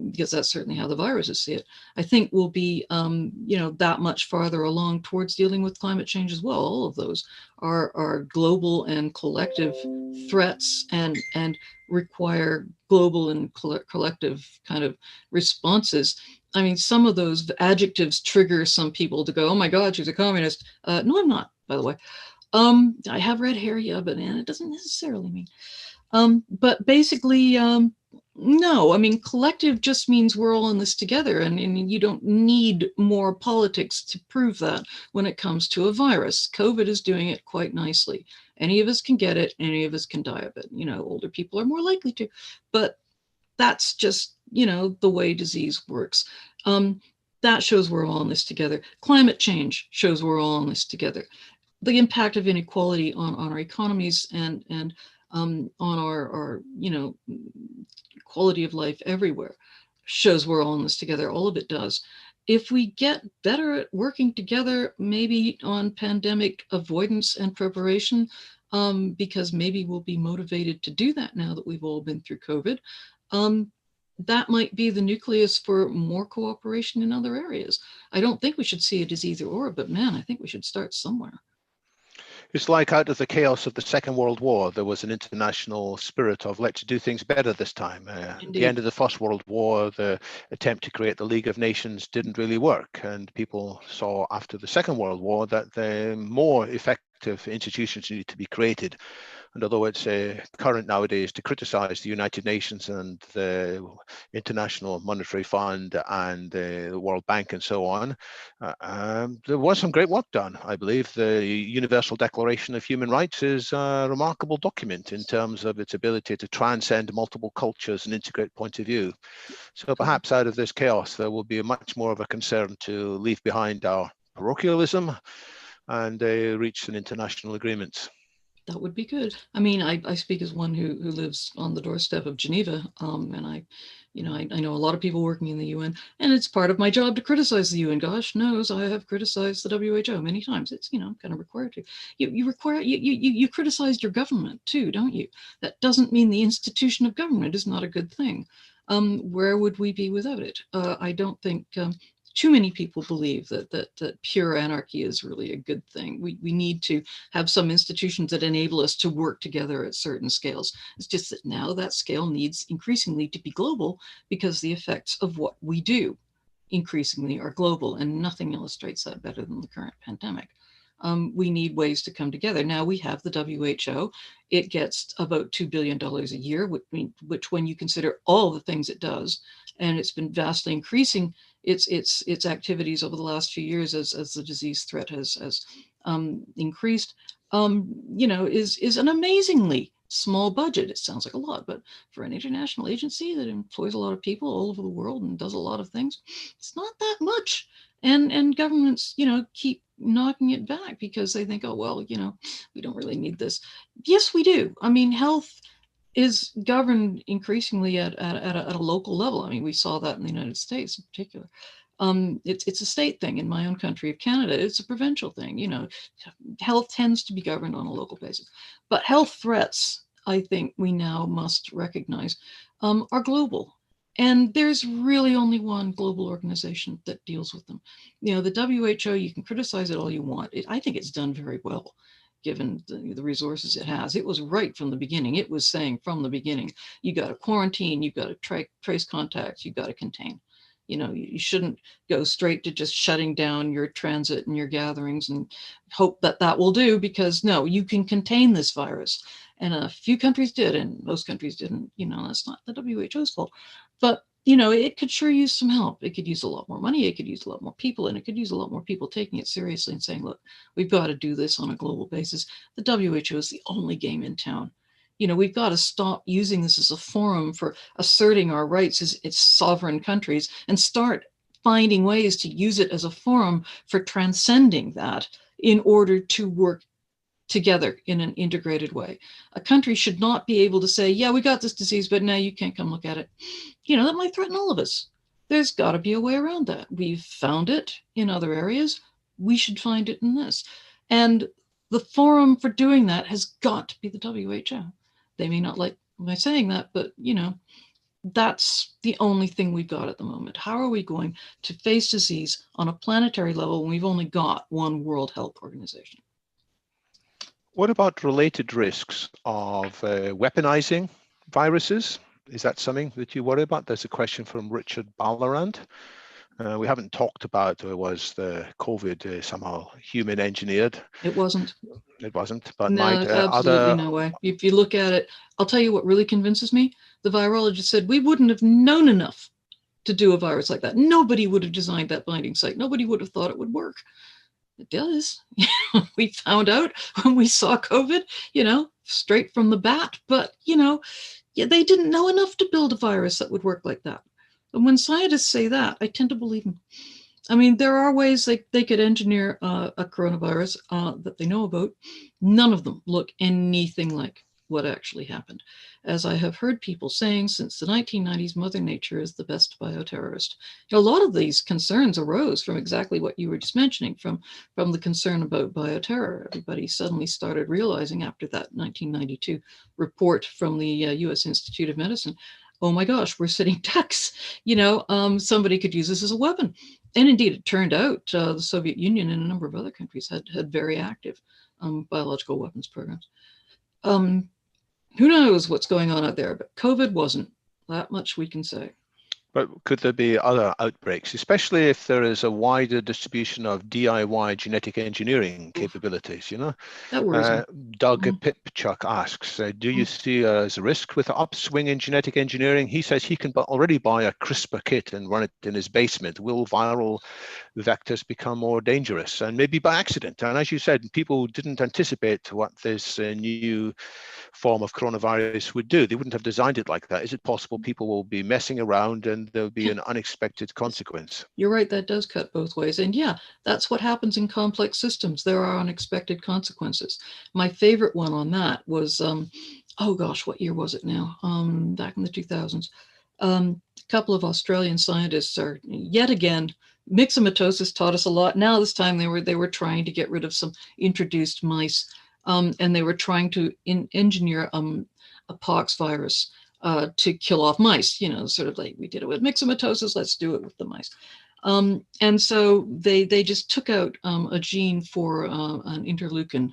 Speaker 2: because that's certainly how the viruses see it, I think we'll be, that much farther along towards dealing with climate change as well. All of those are global and collective threats and require global and collective kind of responses. I mean, some of those adjectives trigger some people to go, oh my God, she's a communist. No, I'm not, by the way. I have red hair, yeah, but it doesn't necessarily mean. But basically, no, I mean, collective just means we're all in this together, and you don't need more politics to prove that when it comes to a virus. COVID is doing it quite nicely. Any of us can get it, any of us can die of it. Older people are more likely to, but that's just, the way disease works. That shows we're all in this together. Climate change shows we're all in this together. The impact of inequality on our economies and on our quality of life everywhere shows we're all in this together. All of it does. If we get better at working together, maybe on pandemic avoidance and preparation, because maybe we'll be motivated to do that now that we've all been through COVID, that might be the nucleus for more cooperation in other areas. I don't think we should see it as either or, but man, I think we should start somewhere.
Speaker 1: It's like out of the chaos of the Second World War, there was an international spirit of let's do things better this time. At the end of the First World War, the attempt to create the League of Nations didn't really work. And people saw after the Second World War that the more effective institutions needed to be created. And although it's current nowadays to criticize the United Nations and the International Monetary Fund and the World Bank and so on, there was some great work done. I believe the Universal Declaration of Human Rights is a remarkable document in terms of its ability to transcend multiple cultures and integrate point of view. So perhaps out of this chaos, there will be much more of a concern to leave behind our parochialism and reach an international agreement.
Speaker 2: That would be good. I mean, I speak as one who lives on the doorstep of Geneva, and I know a lot of people working in the UN, and it's part of my job to criticize the UN. Gosh knows I have criticized the WHO many times. It's kind of required to. You criticize your government too, don't you? That doesn't mean the institution of government is not a good thing. Where would we be without it? I don't think too many people believe that pure anarchy is really a good thing. We need to have some institutions that enable us to work together at certain scales. It's just that now that scale needs increasingly to be global, because the effects of what we do increasingly are global, and nothing illustrates that better than the current pandemic. We need ways to come together. Now we have the WHO. It gets about $2 billion a year, which when you consider all the things it does, and it's been vastly increasing its activities over the last few years as the disease threat has increased, is an amazingly small budget. It sounds like a lot, but for an international agency that employs a lot of people all over the world and does a lot of things, it's not that much. And governments, keep knocking it back because they think, oh, well, we don't really need this. Yes, we do. I mean, health is governed increasingly at a local level. I mean, we saw that in the United States in particular. It's a state thing. In my own country of Canada, it's a provincial thing. Health tends to be governed on a local basis. But health threats, I think we now must recognize, are global. And there's really only one global organization that deals with them. The WHO, you can criticize it all you want. I think it's done very well, given the resources it has. It was right from the beginning. It was saying from the beginning, you got to quarantine, you got to trace contacts, you got to contain. You shouldn't go straight to just shutting down your transit and your gatherings and hope that will do, because no, you can contain this virus. And a few countries did, and most countries didn't. That's not the WHO's fault. But, it could sure use some help. It could use a lot more money. It could use a lot more people, and it could use a lot more people taking it seriously and saying, look, we've got to do this on a global basis. The WHO is the only game in town. We've got to stop using this as a forum for asserting our rights as its sovereign countries and start finding ways to use it as a forum for transcending that in order to work together in an integrated way. A country should not be able to say, yeah, we got this disease, but now you can't come look at it. That might threaten all of us. There's got to be a way around that. We've found it in other areas. We should find it in this. And the forum for doing that has got to be the WHO. They may not like my saying that, but that's the only thing we've got at the moment. How are we going to face disease on a planetary level when we've only got one World Health Organization?
Speaker 1: What about related risks of weaponizing viruses? Is that something that you worry about? There's a question from Richard Ballarand. We haven't talked about, was the COVID somehow human engineered?
Speaker 2: It wasn't.
Speaker 1: It wasn't, but
Speaker 2: no, absolutely no way. If you look at it, I'll tell you what really convinces me. The virologist said we wouldn't have known enough to do a virus like that. Nobody would have designed that binding site. Nobody would have thought it would work. It does. We found out when we saw COVID, straight from the bat, but, they didn't know enough to build a virus that would work like that. And when scientists say that, I tend to believe them. I mean, there are ways they could engineer a coronavirus that they know about. None of them look anything like what actually happened. As I have heard people saying since the 1990s, Mother Nature is the best bioterrorist. A lot of these concerns arose from exactly what you were just mentioning, from the concern about bioterror. Everybody suddenly started realizing after that 1992 report from the US Institute of Medicine, oh my gosh, we're sitting ducks. Somebody could use this as a weapon. And indeed, it turned out the Soviet Union and a number of other countries had very active biological weapons programs. Who knows what's going on out there, but COVID wasn't. That much we can say.
Speaker 1: But could there be other outbreaks, especially if there is a wider distribution of DIY genetic engineering capabilities?
Speaker 2: That worries me.
Speaker 1: Doug Pipchuk asks, do you see as a risk with the upswing in genetic engineering? He says he can already buy a CRISPR kit and run it in his basement. Will viral vectors become more dangerous, and maybe by accident? And as you said, people didn't anticipate what this new form of coronavirus would do. They wouldn't have designed it like that. Is it possible people will be messing around and there'll be an unexpected consequence? You're
Speaker 2: right, that does cut both ways. And yeah, that's what happens in complex systems. There are unexpected consequences. My favorite one on that was, oh gosh, what year was it now? Back in the 2000s. A couple of Australian scientists are yet again, myxomatosis taught us a lot. Now this time they were trying to get rid of some introduced mice. And they were trying to engineer a pox virus to kill off mice, sort of like we did it with myxomatosis, let's do it with the mice. And so they just took out a gene for an interleukin,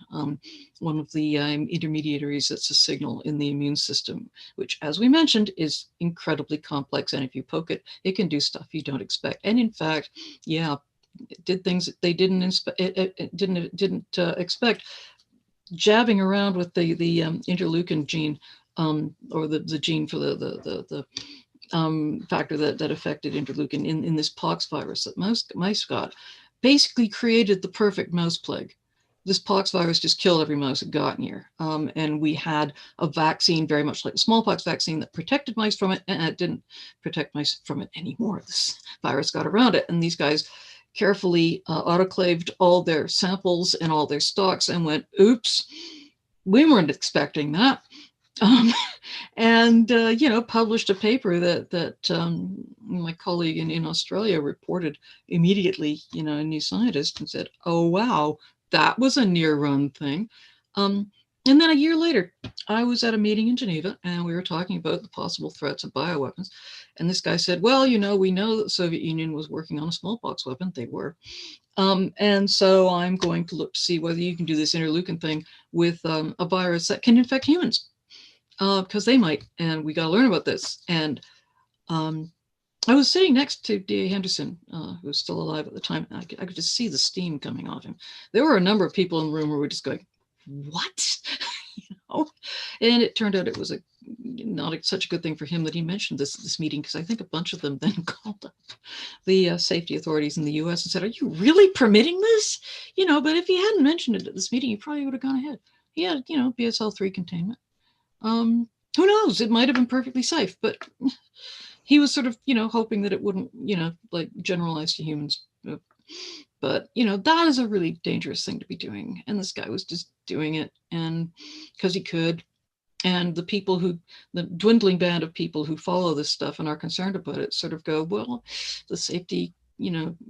Speaker 2: one of the intermediaries that's a signal in the immune system, which, as we mentioned, is incredibly complex. And if you poke it, it can do stuff you don't expect. And in fact, yeah, it did things that they didn't expect. Jabbing around with the interleukin gene, or the gene for the factor that affected interleukin in this pox virus that mice got, basically created the perfect mouse plague. This pox virus just killed every mouse it got near. And we had a vaccine very much like the smallpox vaccine that protected mice from it, and it didn't protect mice from it anymore. This virus got around it, and these guys carefully autoclaved all their samples and all their stocks and went, oops, we weren't expecting that. And published a paper that my colleague in Australia reported immediately, in New Scientist, and said, oh, wow, that was a near run thing. And then a year later, I was at a meeting in Geneva, and we were talking about the possible threats of bioweapons. And this guy said, well, we know that the Soviet Union was working on a smallpox weapon. They were. And so I'm going to look to see whether you can do this interleukin thing with a virus that can infect humans, because they might. And we got to learn about this. And I was sitting next to D.A. Henderson, who was still alive at the time. I could just see the steam coming off him. There were a number of people in the room who were just going, what? And it turned out it was not such a good thing for him that he mentioned this meeting, because I think a bunch of them then called up the safety authorities in the US and said, are you really permitting this? But if he hadn't mentioned it at this meeting, he probably would have gone ahead. He had, BSL-3 containment. Who knows? It might have been perfectly safe, but he was sort of, hoping that it wouldn't, like generalize to humans. But, that is a really dangerous thing to be doing. And this guy was just doing it, and because he could. And the dwindling band of people who follow this stuff and are concerned about it sort of go, well, the safety,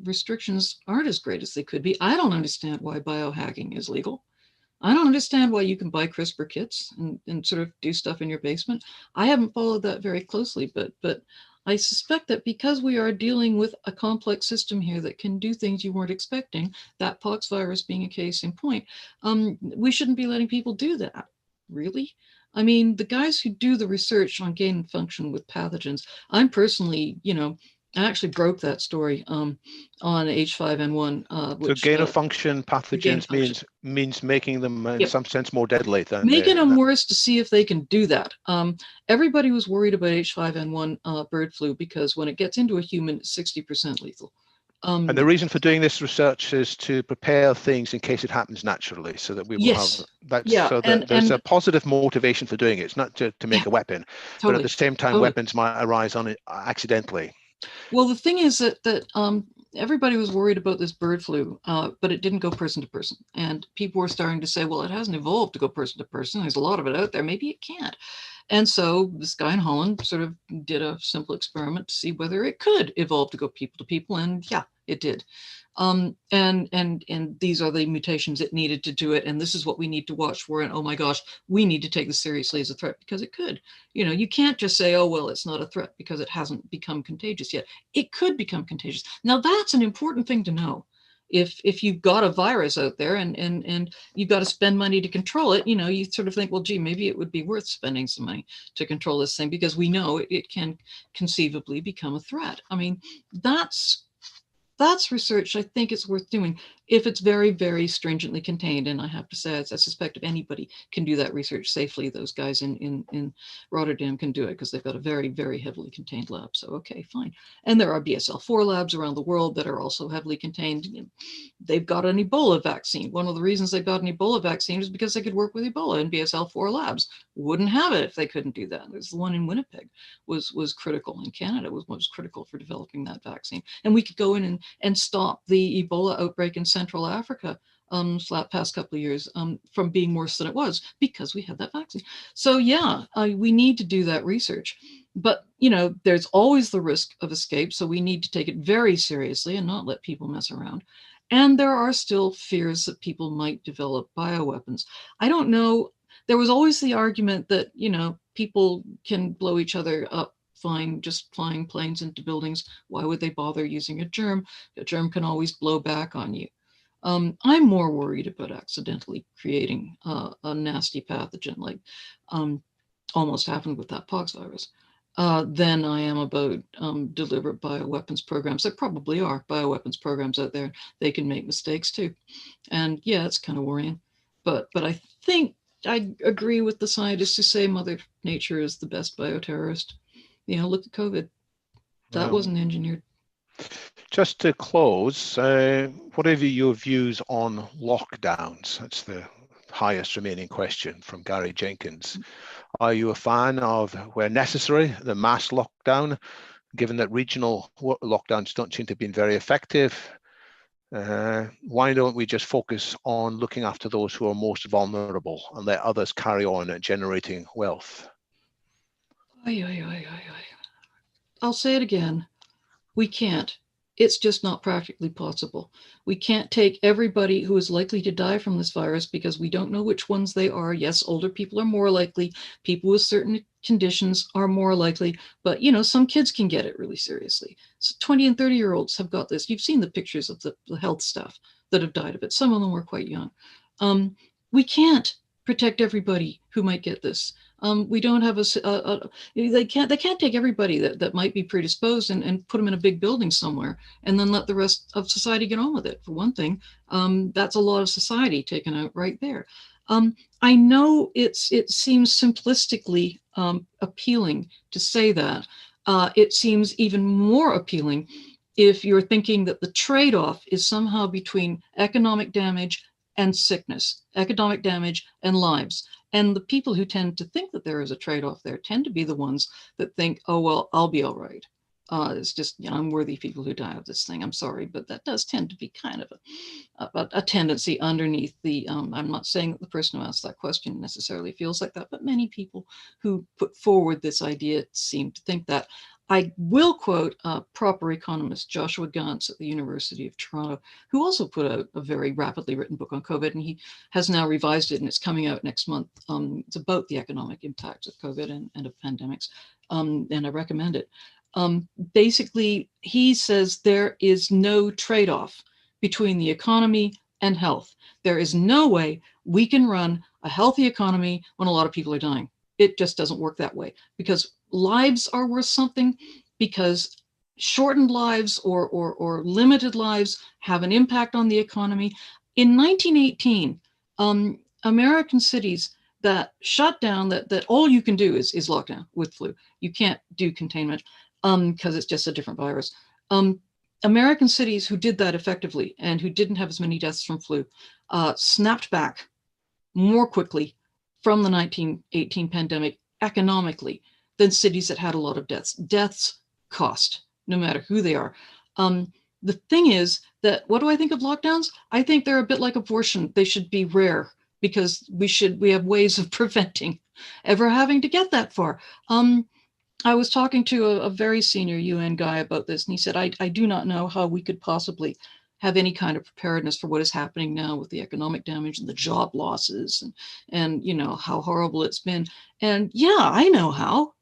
Speaker 2: restrictions aren't as great as they could be. I don't understand why biohacking is legal. I don't understand why you can buy CRISPR kits and sort of do stuff in your basement. I haven't followed that very closely, but I suspect that because we are dealing with a complex system here that can do things you weren't expecting, that pox virus being a case in point, we shouldn't be letting people do that. Really? I mean, the guys who do the research on gain of function with pathogens, I'm personally, I actually broke that story on H5N1.
Speaker 1: So gain of function pathogens means making them in some sense more deadly than
Speaker 2: making them worse to see if they can do that. Everybody was worried about H5N1 bird flu because when it gets into a human, it's 60% lethal.
Speaker 1: And the reason for doing this research is to prepare things in case it happens naturally, so that we will have that. Yeah, so that there's a positive motivation for doing it. It's not to make a weapon, but at the same time, weapons might arise on it accidentally.
Speaker 2: Well, the thing is that everybody was worried about this bird flu, but it didn't go person to person. And people were starting to say, well, it hasn't evolved to go person to person. There's a lot of it out there. Maybe it can't. And so this guy in Holland sort of did a simple experiment to see whether it could evolve to go people to people. And yeah, it did. And these are the mutations it needed to do it. And this is what we need to watch for. And oh my gosh, we need to take this seriously as a threat because it could. You can't just say, oh, well, it's not a threat because it hasn't become contagious yet. It could become contagious. Now, that's an important thing to know. If you've got a virus out there and you've got to spend money to control it, you sort of think, well, gee, maybe it would be worth spending some money to control this thing because we know it can conceivably become a threat. I mean, that's research I think it's worth doing if it's very, very stringently contained. And I have to say, I suspect if anybody can do that research safely, those guys in Rotterdam can do it because they've got a very, very heavily contained lab. So, okay, fine. And there are BSL-4 labs around the world that are also heavily contained. They've got an Ebola vaccine. One of the reasons they got an Ebola vaccine is because they could work with Ebola in BSL-4 labs. Wouldn't have it if they couldn't do that. There's the one in Winnipeg was critical in Canada, was critical for developing that vaccine. And we could go in and stop the Ebola outbreak in Central Africa past couple of years from being worse than it was because we had that vaccine. So yeah, we need to do that research. But, there's always the risk of escape. So we need to take it very seriously and not let people mess around. And there are still fears that people might develop bioweapons. I don't know. There was always the argument that, people can blow each other up just flying planes into buildings. Why would they bother using a germ? A germ can always blow back on you. I'm more worried about accidentally creating a nasty pathogen like almost happened with that pox virus than I am about deliberate bioweapons programs. There probably are bioweapons programs out there. They can make mistakes too. And yeah, it's kind of worrying. But I think I agree with the scientists who say Mother Nature is the best bioterrorist. You know, look at COVID. That wasn't engineered.
Speaker 1: Just to close, what are your views on lockdowns? That's the highest remaining question from Gary Jenkins. Are you a fan of, where necessary, the mass lockdown, given that regional lockdowns don't seem to have been very effective? Why don't we just focus on looking after those who are most vulnerable and let others carry on at generating wealth?
Speaker 2: I'll say it again. We can't. It's just not practically possible. We can't take everybody who is likely to die from this virus because we don't know which ones they are. Yes, older people are more likely. People with certain conditions are more likely. But, you know, some kids can get it really seriously. So 20 and 30-year-olds have got this. You've seen the pictures of the health staff that have died of it. Some of them were quite young. We can't protect everybody who might get this. We don't have they can't take everybody that might be predisposed and put them in a big building somewhere and then let the rest of society get on with it. For one thing, that's a lot of society taken out right there. I know it seems simplistically appealing to say that. It seems even more appealing if you're thinking that the trade-off is somehow between economic damage and sickness, economic damage and lives. And the people who tend to think that there is a trade-off there tend to be the ones that think, oh, well, I'll be all right. It's just, you know, unworthy people who die of this thing. I'm sorry, but that does tend to be kind of a tendency underneath the, I'm not saying that the person who asked that question necessarily feels like that, but many people who put forward this idea seem to think that. I will quote proper economist Joshua Gantz at the University of Toronto, who also put out a very rapidly written book on COVID, and he has now revised it, and it's coming out next month. It's about the economic impacts of COVID and of pandemics, and I recommend it. Basically, he says there is no trade-off between the economy and health. There is no way we can run a healthy economy when a lot of people are dying. It just doesn't work that way, because lives are worth something, because shortened lives or limited lives have an impact on the economy. In 1918, American cities that shut down, that all you can do is lockdown with flu. You can't do containment because it's just a different virus. American cities who did that effectively and who didn't have as many deaths from flu snapped back more quickly from the 1918 pandemic economically than cities that had a lot of deaths. Deaths cost, no matter who they are. The thing is that, what do I think of lockdowns? I think they're a bit like abortion. They should be rare because we have ways of preventing ever having to get that far. I was talking to a very senior UN guy about this, and he said, I do not know how we could possibly have any kind of preparedness for what is happening now with the economic damage and the job losses and you know, how horrible it's been. And yeah, I know how.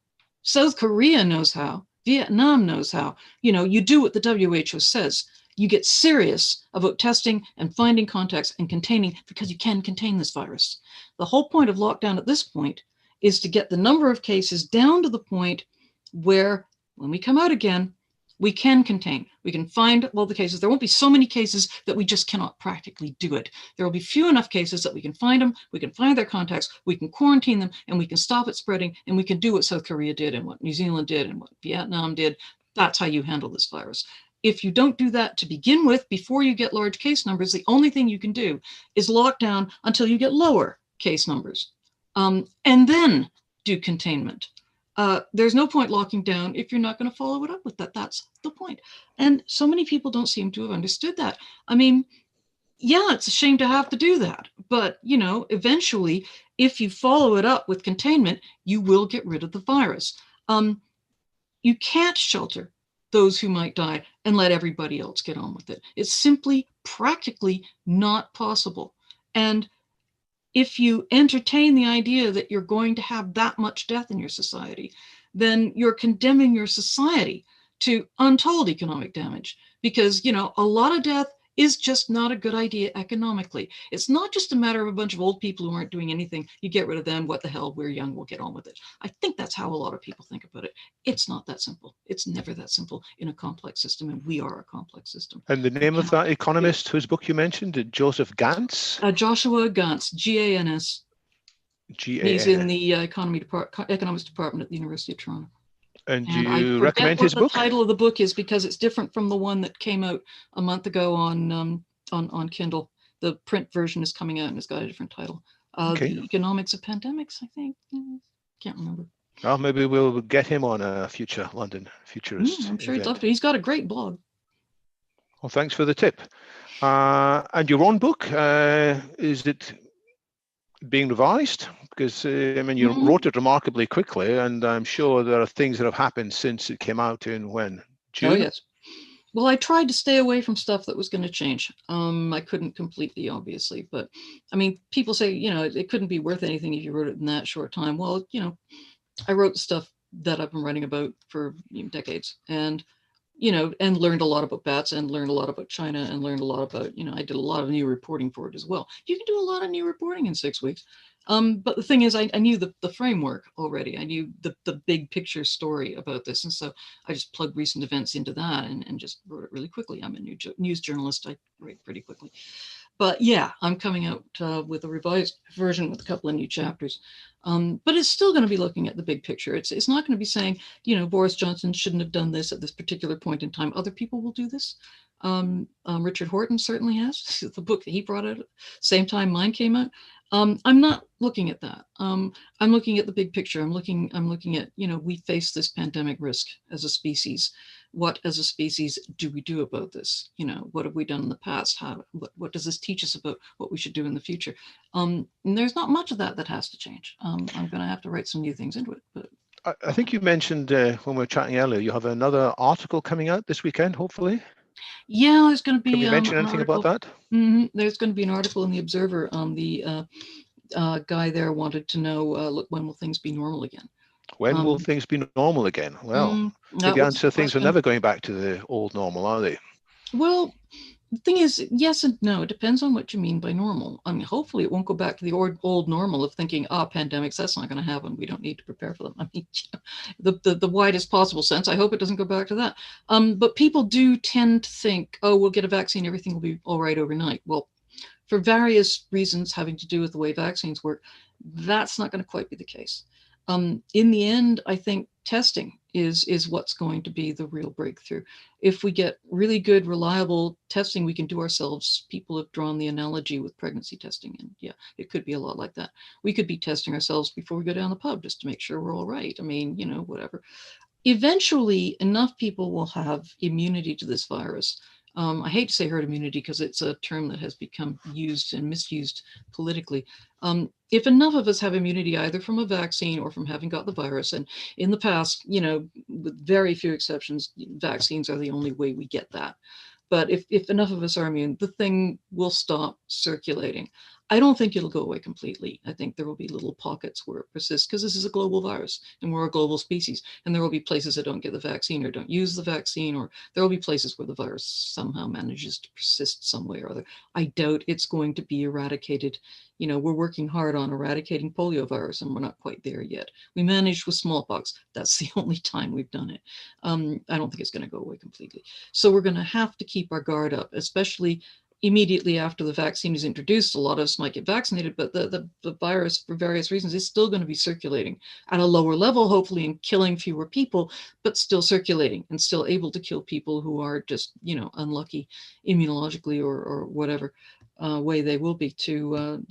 Speaker 2: South Korea knows how. Vietnam knows how. You know, you do what the WHO says. You get serious about testing and finding contacts and containing, because you can contain this virus. The whole point of lockdown at this point is to get the number of cases down to the point where, when we come out again, we can contain. We can find all the cases. There won't be so many cases that we just cannot practically do it. There will be few enough cases that we can find them, we can find their contacts, we can quarantine them, and we can stop it spreading, and we can do what South Korea did and what New Zealand did and what Vietnam did. That's how you handle this virus. If you don't do that to begin with, before you get large case numbers, the only thing you can do is lock down until you get lower case numbers, and then do containment. There's no point locking down if you're not going to follow it up with that. That's the point. And so many people don't seem to have understood that. I mean, yeah, it's a shame to have to do that. But, you know, eventually, if you follow it up with containment, you will get rid of the virus. You can't shelter those who might die and let everybody else get on with it. It's simply practically not possible. And if you entertain the idea that you're going to have that much death in your society, then you're condemning your society to untold economic damage, because, you know, a lot of death is just not a good idea economically. It's not just a matter of a bunch of old people who aren't doing anything. You get rid of them, what the hell, we're young, we'll get on with it. I think that's how a lot of people think about it. It's not that simple. It's never that simple in a complex system, and we are a complex system.
Speaker 1: And the name of that economist whose book you mentioned, Joseph Gans?
Speaker 2: Joshua Gans, G-A-N-S. He's in the economics department at the University of Toronto.
Speaker 1: And do you recommend his book?
Speaker 2: The title of the book is, because it's different from the one that came out a month ago on Kindle. The print version is coming out and it's got a different title. The Economics of Pandemics, I think. Can't remember.
Speaker 1: Well, maybe we'll get him on a future London Futurist.
Speaker 2: I'm sure he'd love to. He's got a great blog.
Speaker 1: Well, thanks for the tip. And your own book, is it being revised? Because I mean, you wrote it remarkably quickly, and I'm sure there are things that have happened since it came out in when? June?
Speaker 2: Oh, yes. Well, I tried to stay away from stuff that was going to change. I couldn't completely, obviously, but I mean, people say, you know, it couldn't be worth anything if you wrote it in that short time. Well, you know, I wrote stuff that I've been writing about for decades, and, you know, and learned a lot about bats, and learned a lot about China, and learned a lot about, you know, I did a lot of new reporting for it as well. You can do a lot of new reporting in 6 weeks. But the thing is, I knew the framework already. I knew the big picture story about this. And so I just plugged recent events into that and just wrote it really quickly. I'm a news journalist. I write pretty quickly. But yeah, I'm coming out with a revised version with a couple of new chapters. But it's still going to be looking at the big picture. It's not going to be saying, you know, Boris Johnson shouldn't have done this at this particular point in time. Other people will do this. Richard Horton certainly has. The book that he brought out, same time mine came out. I'm not looking at that. I'm looking at the big picture. I'm looking at, you know, we face this pandemic risk as a species. What as a species do we do about this? You know, what have we done in the past? What does this teach us about what we should do in the future? And there's not much of that has to change. I'm going to have to write some new things into it. But
Speaker 1: I think you mentioned when we were chatting earlier, you have another article coming out this weekend, hopefully.
Speaker 2: Yeah, there's going to be.
Speaker 1: Can we mention anything about that?
Speaker 2: There's going to be an article in the Observer. The guy there wanted to know, look, when will things be normal again?
Speaker 1: When will things be normal again? Well, the answer, things are never going back to the old normal, are they?
Speaker 2: Well, the thing is, yes and no. It depends on what you mean by normal. I mean, hopefully it won't go back to the old normal of thinking, pandemics, that's not going to happen. We don't need to prepare for them. I mean, the widest possible sense. I hope it doesn't go back to that. But people do tend to think, oh, we'll get a vaccine, everything will be all right overnight. Well, for various reasons having to do with the way vaccines work, that's not going to quite be the case. In the end, I think testing is what's going to be the real breakthrough. If we get really good, reliable testing we can do ourselves, people have drawn the analogy with pregnancy testing. And yeah, it could be a lot like that. We could be testing ourselves before we go down the pub just to make sure we're all right. I mean, you know, whatever. Eventually, enough people will have immunity to this virus. I hate to say herd immunity because it's a term that has become used and misused politically. If enough of us have immunity either from a vaccine or from having got the virus, and in the past, you know, with very few exceptions, vaccines are the only way we get that. But if enough of us are immune, the thing will stop circulating. I don't think it'll go away completely. I think there will be little pockets where it persists because this is a global virus and we're a global species. And there will be places that don't get the vaccine or don't use the vaccine, or there will be places where the virus somehow manages to persist some way or other. I doubt it's going to be eradicated. You know, we're working hard on eradicating polio virus and we're not quite there yet. We managed with smallpox. That's the only time we've done it. I don't think it's going to go away completely. So we're going to have to keep our guard up, especially immediately after the vaccine is introduced. A lot of us might get vaccinated, but the virus, for various reasons, is still going to be circulating at a lower level, hopefully, and killing fewer people, but still circulating and still able to kill people who are just, you know, unlucky immunologically or whatever way they will be to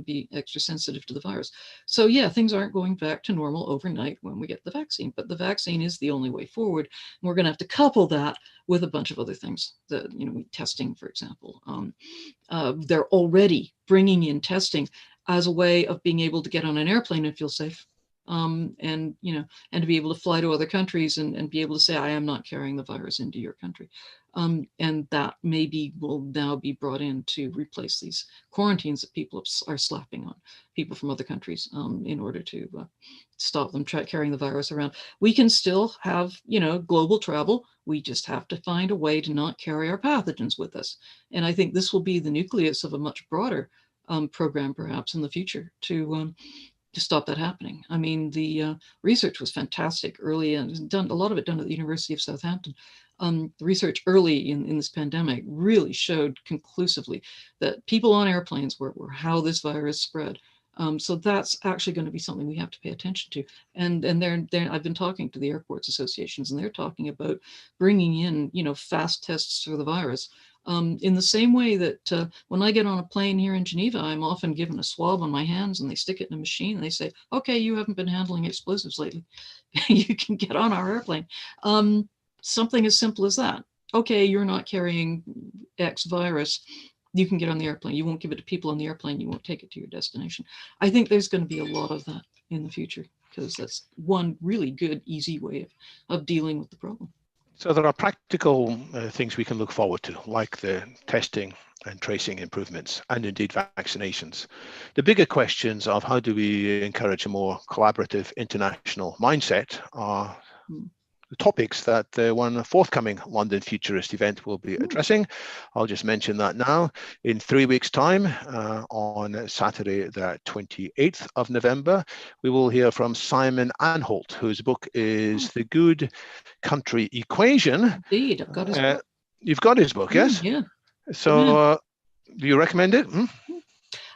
Speaker 2: be extra sensitive to the virus. So yeah, things aren't going back to normal overnight when we get the vaccine, but the vaccine is the only way forward. And we're going to have to couple that with a bunch of other things, that, you know, testing, for example. They're already bringing in testing as a way of being able to get on an airplane and feel safe. and and to be able to fly to other countries and be able to say, I am not carrying the virus into your country. And that maybe will now be brought in to replace these quarantines that people are slapping on people from other countries in order to stop them carrying the virus around. We can still have, global travel. We just have to find a way to not carry our pathogens with us. And I think this will be the nucleus of a much broader program, perhaps in the future, to stop that happening. I mean, the research was fantastic early, and a lot of it done at the University of Southampton. The research early in this pandemic really showed conclusively that people on airplanes were how this virus spread. So that's actually going to be something we have to pay attention to. And I've been talking to the airports associations, and they're talking about bringing in, fast tests for the virus. In the same way that when I get on a plane here in Geneva, I'm often given a swab on my hands and they stick it in a machine and they say, okay, you haven't been handling explosives lately. You can get on our airplane. Something as simple as that. Okay, you're not carrying X virus. You can get on the airplane. You won't give it to people on the airplane. You won't take it to your destination. I think there's going to be a lot of that in the future because that's one really good, easy way of dealing with the problem.
Speaker 1: So there are practical things we can look forward to, like the testing and tracing improvements, and indeed vaccinations. The bigger questions of how do we encourage a more collaborative international mindset are the topics that one forthcoming London Futurist event will be addressing. I'll just mention that now. In 3 weeks' time, on Saturday, the 28th of November, we will hear from Simon Anholt, whose book is The Good Country Equation.
Speaker 2: Indeed, I've got his book.
Speaker 1: You've got his book, yes?
Speaker 2: Yeah.
Speaker 1: So do you recommend it?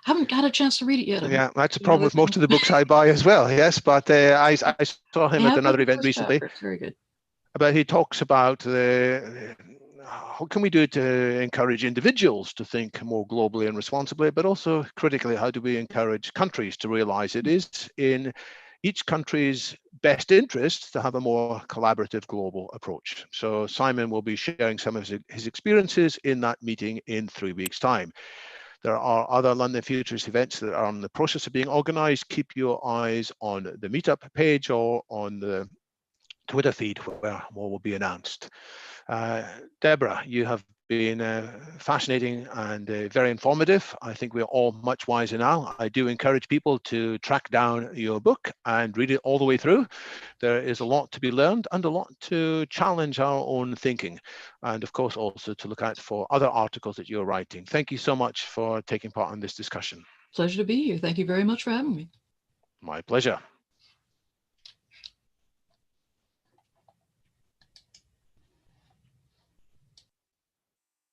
Speaker 2: Haven't got a chance to read it yet.
Speaker 1: Yeah, that's a problem with most of the books I buy as well. Yes, but I saw him at another event recently.
Speaker 2: Very good.
Speaker 1: But he talks about how can we do to encourage individuals to think more globally and responsibly, but also critically, how do we encourage countries to realize it is in each country's best interest to have a more collaborative global approach. So Simon will be sharing some of his experiences in that meeting in 3 weeks' time. There are other London Futurist events that are in the process of being organized. Keep your eyes on the meetup page or on the Twitter feed where more will be announced. Deborah, you have been fascinating and very informative. I think we're all much wiser now. I do encourage people to track down your book and read it all the way through. There is a lot to be learned and a lot to challenge our own thinking. And of course, also to look out for other articles that you're writing. Thank you so much for taking part in this discussion.
Speaker 2: Pleasure to be here. Thank you very much for having me.
Speaker 1: My pleasure.